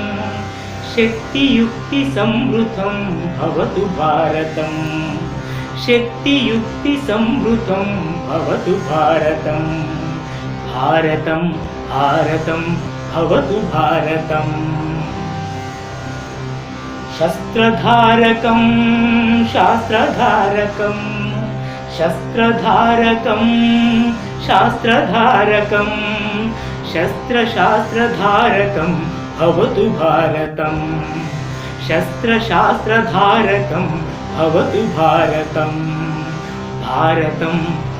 शक्ति युक्ति समृद्धं भवतु भारतम् शक्ति युक्ति समृद्धं भवतु भारतम् भारतं भारतं भवतु भारतम् शस्त्रधारकं शास्त्रधारकं शस्त्रधारकं शास्त्रधारकं शस्त्रशास्त्रधारकं भवतु भारतम् शस्त्रशास्त्रधारकं भवतु भारतम् भारतं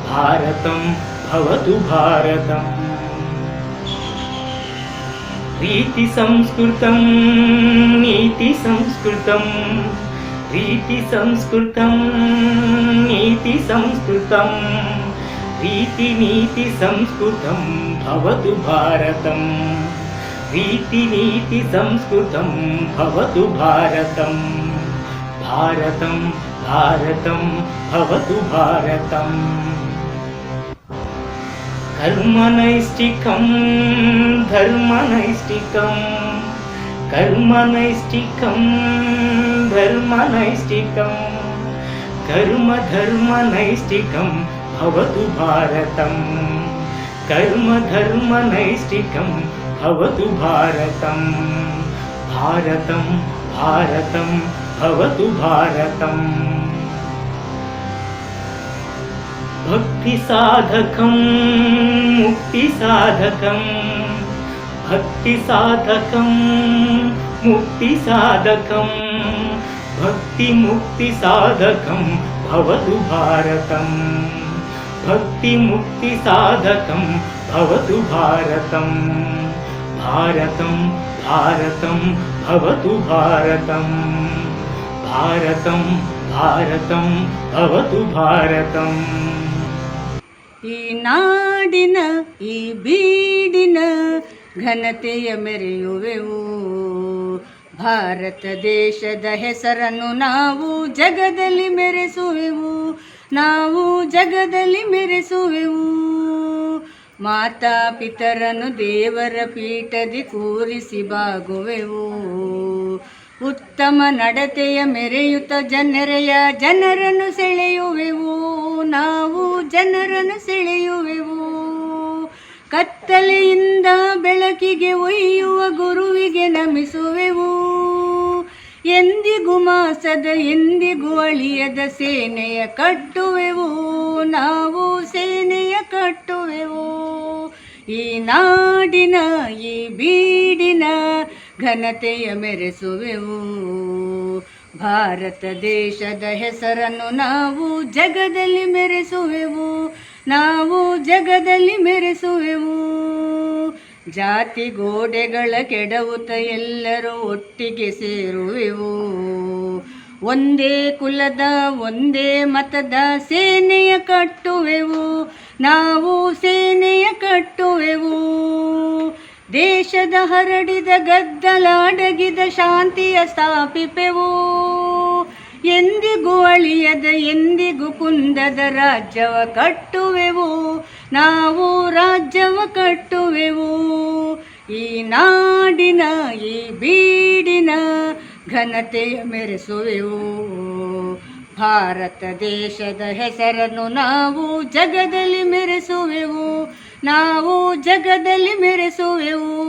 भारतं भवतु भारतम् रीति संस्कृतं नीति संस्कृतं रीति संस्कृतं नीति संस्कृतं रीति नीति संस्कृतं भवतु भारतम् रीति नीति संस्कृतं भवतु भारतम् भारतं भारतं भवतु भारतम् कर्मनैष्टिकं धर्मनैष्टिकं कर्मनैष्टिकं धर्मनैष्टिकं कर्मधर्मनैष्टिकं भवतु भारतम् कर्मधर्मनैष्टिकं भवतु भारतम् भारतं भारतं भवतु भारतम् भक्तिसाधकं मुक्तिसाधकं भक्तिसाधकं मुक्तिसाधकं भक्तिमुक्तिसाधकं भवतु भारतम् भक्तिमुक्तिसाधकं भवतु भारतम् भारतं भारतं भवतु भारतम् भारतं भारतं भवतु भारतम् ಈ ನಾಡಿನ ಈ ಬೀಡಿನ ಘನತೆಯ ಮೆರೆಯುವೆವು ಭಾರತ ದೇಶದ ಹೆಸರನ್ನು ನಾವು ಜಗದಲ್ಲಿ ಮೆರೆಸುವೆವು ನಾವು ಜಗದಲ್ಲಿ ಮೆರೆಸುವೆವು ಮಾತಾ ಪಿತರನು ದೇವರ ಪೀಠದಿ ಕೂರಿಸಿ ಬಾಗುವೆವು. ಉತ್ತಮ ನಡತೆಯ ಮೆರೆಯುತ್ತ ಜನರನ್ನು ಸೆಳೆಯುವೆವು. ನಾವು ಜನರನ್ನು ಸೆಳೆಯುವೆವು. ಕತ್ತಲೆಯಿಂದ ಬೆಳಕಿಗೆ ಒಯ್ಯುವ ಗುರುವಿಗೆ ನಮಿಸುವೆವು. ಎಂದಿಗೂ ಮಾಸದ ಎಂದಿಗೂ ಅಳಿಯದ ಸೇನೆಯ ಕಟ್ಟುವೆವು. ನಾವು ಸೇನೆಯ ಕಟ್ಟುವೆವು. ಈ ನಾಡಿನ ಈ ಬೀಡಿನ ಘನತೆಯ ಮೆರೆಸುವೆವು. ಭಾರತ ದೇಶದ ಹೆಸರನ್ನು ನಾವು ಜಗದಲ್ಲಿ ಮೆರೆಸುವೆವು. ನಾವು ಜಗದಲ್ಲಿ ಮೆರೆಸುವೆವು. ಜಾತಿ ಗೋಡೆಗಳ ಕೆಡವುತ್ತ ಎಲ್ಲರೂ ಒಟ್ಟಿಗೆ ಸೇರುವೆವು. ಒಂದೇ ಕುಲದ ಒಂದೇ ಮತದ ಸೇನೆಯ ಕಟ್ಟುವೆವು. ನಾವು ಸೇನೆಯ ಕಟ್ಟುವೆವು. ದೇಶದ ಹರಡಿದ ಗದ್ದಲ ಅಡಗಿದ ಶಾಂತಿಯ ಸ್ಥಾಪಿಪೆವು. ಎಂದಿಗೂ ಅಳಿಯದ ಎಂದಿಗೂ ಕುಂದದ ರಾಜ್ಯವ ಕಟ್ಟುವೆವು. ನಾವು ರಾಜ್ಯವ ಕಟ್ಟುವೆವು. ಈ ನಾಡಿನ ಈ ಬೀಡಿನ ಘನತೆಯ ಮೆರೆಸುವೆವು. ಭಾರತ ದೇಶದ ಹೆಸರನ್ನು ನಾವು ಜಗದಲ್ಲಿ ಮೆರೆಸುವೆವು. ನಾವು ಜಗದಲ್ಲಿ ಮೆರೆಸುವೆವು.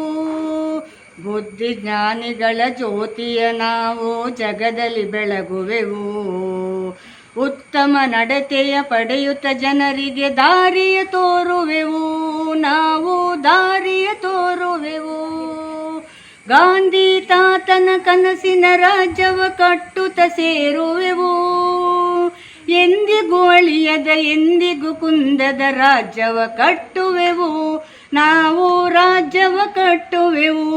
ಬುದ್ಧಿಜ್ಞಾನಿಗಳ ಜ್ಯೋತಿಯ ನಾವು ಜಗದಲ್ಲಿ ಬೆಳಗುವೆವು. ಉತ್ತಮ ನಡತೆಯ ಪಡೆಯುತ್ತ ಜನರಿಗೆ ದಾರಿಯ ತೋರುವೆವು. ನಾವು ದಾರಿಯ ತೋರುವೆವು. ಗಾಂಧಿ ತಾತನ ಕನಸಿನ ರಾಜ್ಯವ ಕಟ್ಟುತ್ತ ಸೇರುವೆವು. ಎಂದಿಗೂ ಅಳಿಯದ ಎಂದಿಗೂ ಕುಂದದ ರಾಜ್ಯವ ಕಟ್ಟುವೆವು. ನಾವು ರಾಜ್ಯವ ಕಟ್ಟುವೆವು.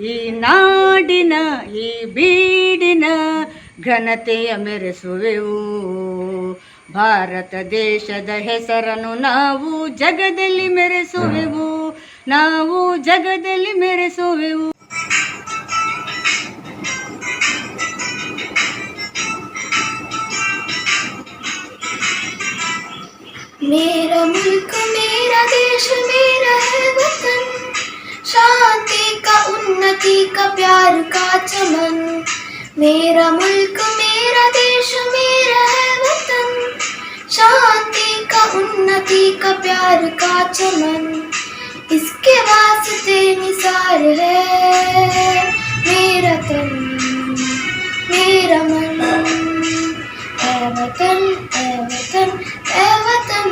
ಈ ನಾಡಿನ ಈ ಬೀಡಿನ ಘನತೆಯ ಮೆರೆಸುವೆವು. ಭಾರತ ದೇಶದ ಹೆಸರನ್ನು ನಾವು ಜಗದಲ್ಲಿ ಮೆರೆಸುವೆವು. ನಾವು ಜಗದಲ್ಲಿ ಮೆರೆಸುವೆವು. मेरा मुल्क मेरा देश मेरा है वतन, शांति का उन्नति का प्यार का चमन. मेरा मुल्क मेरा देश मेरा है वतन, शांति का उन्नति का प्यार का चमन. इसके वास्ते निसार है मेरा तन मेरा मन. ऐ वतन ऐ वतन ऐ वतन,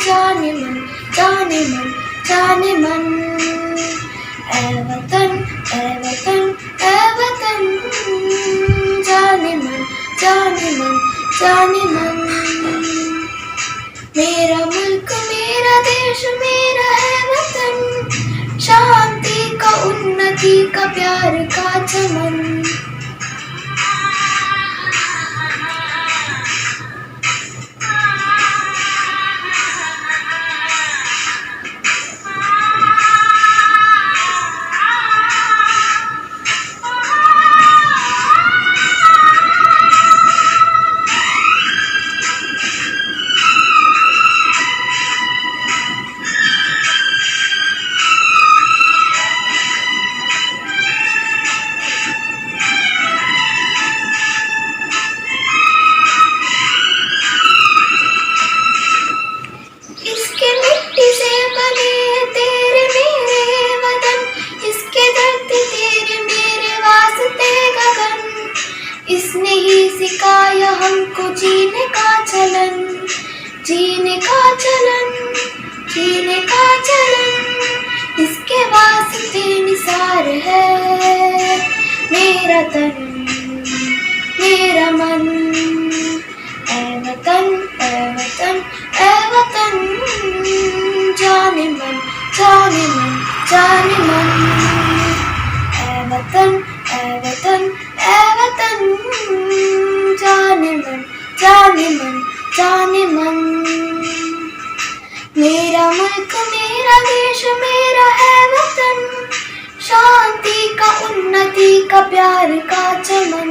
जाने मन जाने मन जाने मन. ऐ वतन ऐ वतन ऐ वतन, जाने मन जाने मन जाने मन. मेरा मुल्क मेरा देश मेरा है वतन, शांति का उन्नति का प्यार का चमन. इसने ही सिखाया हमको जीने का चलन, जीने का चलन, जीने का चलन. इसके वास्ते निसार है मेरा तन मेरा मन. ऐ वतन ऐ वतन ऐ वतन, जाने मन जाने मन जाने मन. ऐ वतन ऐ वतन ऐ वतन, जाने मन जाने मन जाने मन. मेरा मुल्क मेरा देश मेरा है वतन, शांति का उन्नति का प्यार का चमन.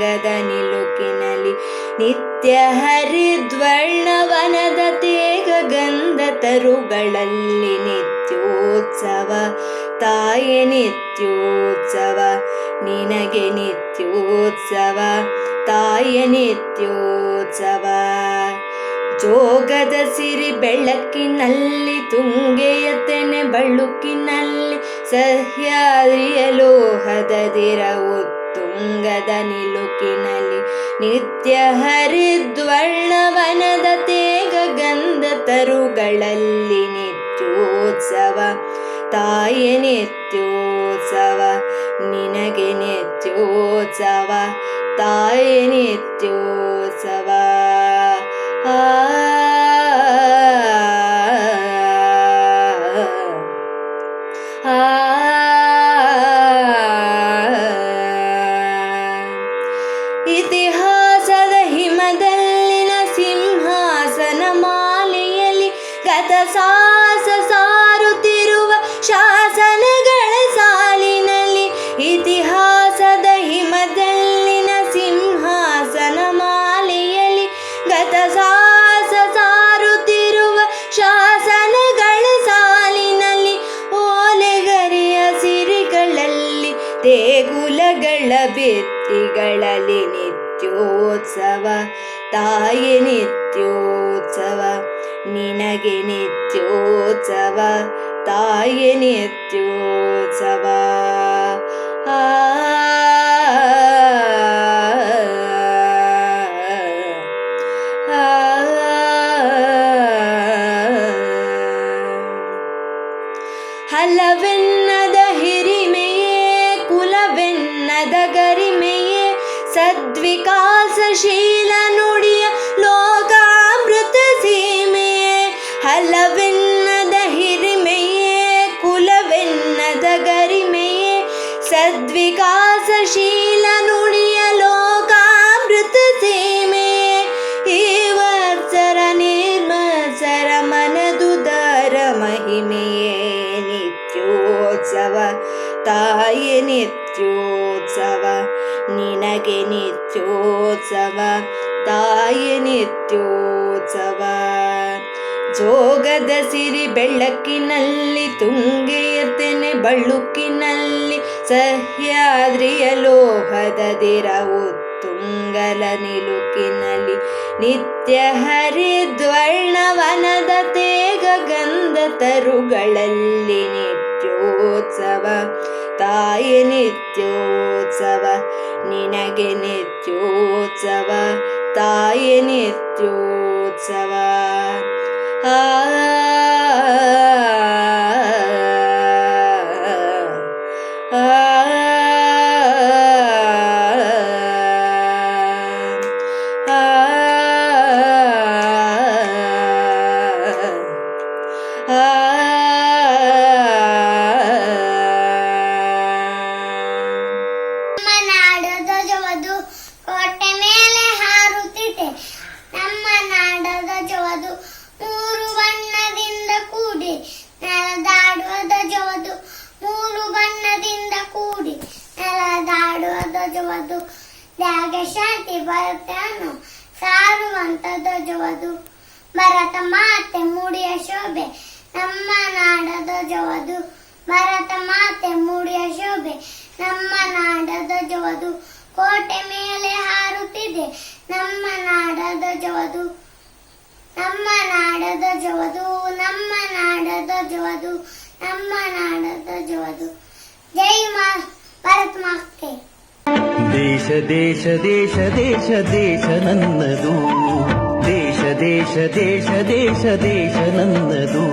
ಉತ್ತುಂಗದ ನಿಲುಕಿನಲ್ಲಿ ನಿತ್ಯ ಹರಿದ್ವರ್ಣವನದ ತೇಗ ಗಂಧ ತರುಗಳಲ್ಲಿ ನಿತ್ಯೋತ್ಸವ ತಾಯೆ ನಿತ್ಯೋತ್ಸವ ನಿನಗೆ ನಿತ್ಯೋತ್ಸವ ತಾಯೆ ನಿತ್ಯೋತ್ಸವ ಜೋಗದ ಸಿರಿ ಬೆಳಕಿನಲ್ಲಿ ತುಂಗೆಯ ತೆನೆ ಬಳುಕಿನಲ್ಲಿ ಸಹ್ಯಾದ್ರಿಯ ಲೋಹದ ದಿರವು ತುಂಗದ ನಿಲುಕಿನಲ್ಲಿ ನಿತ್ಯ ಹರಿದ್ವರ್ಣವನದ ತೇಗ ಗಂಧ ತರುಗಳಲ್ಲಿ ನಿತ್ಯೋತ್ಸವ ತಾಯೆ ನಿತ್ಯೋತ್ಸವ ನಿನಗೆ ನಿತ್ಯೋತ್ಸವ ತಾಯೆ ನಿತ್ಯೋತ್ಸವ ಆ ಇತಿಹಾಸದ ಹಿಮದಲ್ಲಿನ ಸಿಂಹಾಸನ ಮಾಲೆಯಲ್ಲಿ ಗತಸಾಸ ಸಾರುತ್ತಿರುವ ಶಾಸನಗಳ ಸಾಲಿನಲ್ಲಿ ಇತಿಹಾಸದ ಹಿಮದಲ್ಲಿನ ಸಿಂಹಾಸನ ಮಾಲೆಯಲ್ಲಿ ಗತಸಾಸ ಸಾರುತ್ತಿರುವ ಶಾಸನಗಳ ಸಾಲಿನಲ್ಲಿ ಓಲೆಗರಿಯ ಸಿರಿಗಳಲ್ಲಿ ದೇಗುಲಗಳ ಭಿತ್ತಿಗಳಲ್ಲಿ ನಿತ್ಯೋತ್ಸವ ತಾಯೆ ನಿತ್ಯೋತ್ಸವ ನಿನಗೆ ನಿತ್ಯೋತ್ಸವ ತಾಯೆ ನಿತ್ಯೋತ್ಸವ ಆ ಹಲವೆನ್ನದ ಹಿರಿಮೆಯೇ ಕುಲವೆನ್ನದ ಗರಿಮೆಯೇ ಸದ್ವಿಕಾಸಶೀಲ ನುಡಿಯ ಲೋಕಾಮೃತ ಸೀಮೆಯೇ ಹಲವೆನ್ನದ ಹಿರಿಮೆಯೇ ಕುಲವೆನ್ನದ ಗರಿಮೆಯೇ ಸದ್ವಿಕಾಸಶೀಲ ನುಡಿಯ ಲೋಕಾಮೃತ ಸೀಮೆಯೇ ಈ ವತ್ಸರ ನಿರ್ಮತ್ಸರ ಮನದುದಾರ ಮಹಿಮೆಯೇ ನಿತ್ಯೋತ್ಸವ ತಾಯೆ ನಿತ್ಯೋತ್ಸವ ನಿನಗೆ ನಿತ್ಯೋತ್ಸವ ತಾಯೆ ನಿತ್ಯೋತ್ಸವ ಜೋಗದ ಸಿರಿ ಬೆಳಕಿನಲ್ಲಿ ತುಂಗೆಯ ತೆನೆ ಬಳುಕಿನಲ್ಲಿ ಸಹ್ಯಾದ್ರಿಯ ಲೋಹದ ದಿರವು ತುಂಗಲ ನಿಲುಕಿನಲ್ಲಿ ನಿತ್ಯ ಹರಿದ್ವರ್ಣವನದ ತೇಗ ಗಂಧ ತರುಗಳಲ್ಲಿ ನಿತ್ಯೋತ್ಸವ ತಾಯೆ ನಿತ್ಯೋತ್ಸವ ನಿನಗೆ ನಿತ್ಯೋತ್ಸವ ತಾಯೆ ನಿತ್ಯೋತ್ಸವ ಆ ಧ್ವಜವದು ತ್ಯಾಗ ಶಾಂತಿ ಬರುತ್ತಾನು ಸಾರುವಂತ ಧ್ವಜವದು ಭರತ ಮಾತೆ ಮುಡಿಯ ಶೋಭೆ ನಮ್ಮ ನಾಡ ಧ್ವಜವದು ಭರತ ಮಾತೆ ಮುಡಿಯ ಶೋಭೆ ನಮ್ಮ ನಾಡ ಧ್ವಜವದು ಕೋಟೆ ಮೇಲೆ ಹಾರುತ್ತಿದೆ ನಮ್ಮ ನಾಡ ಧ್ವಜವದು ನಮ್ಮ ನಾಡ ಧ್ವಜವದು ನಮ್ಮ ನಾಡ ಧ್ವಜವದು ನಮ್ಮ ನಾಡ ಧ್ವಜವದು ಜೈ ಭಾರತ್ ಮಾತೆ. ದೇಶ ದೇಶ ದೇಶ ದೇಶ ದೇಶ ನನ್ನದು ದೇಶ ದೇಶ ದೇಶ ದೇಶ ದೇಶ ನನ್ನದು.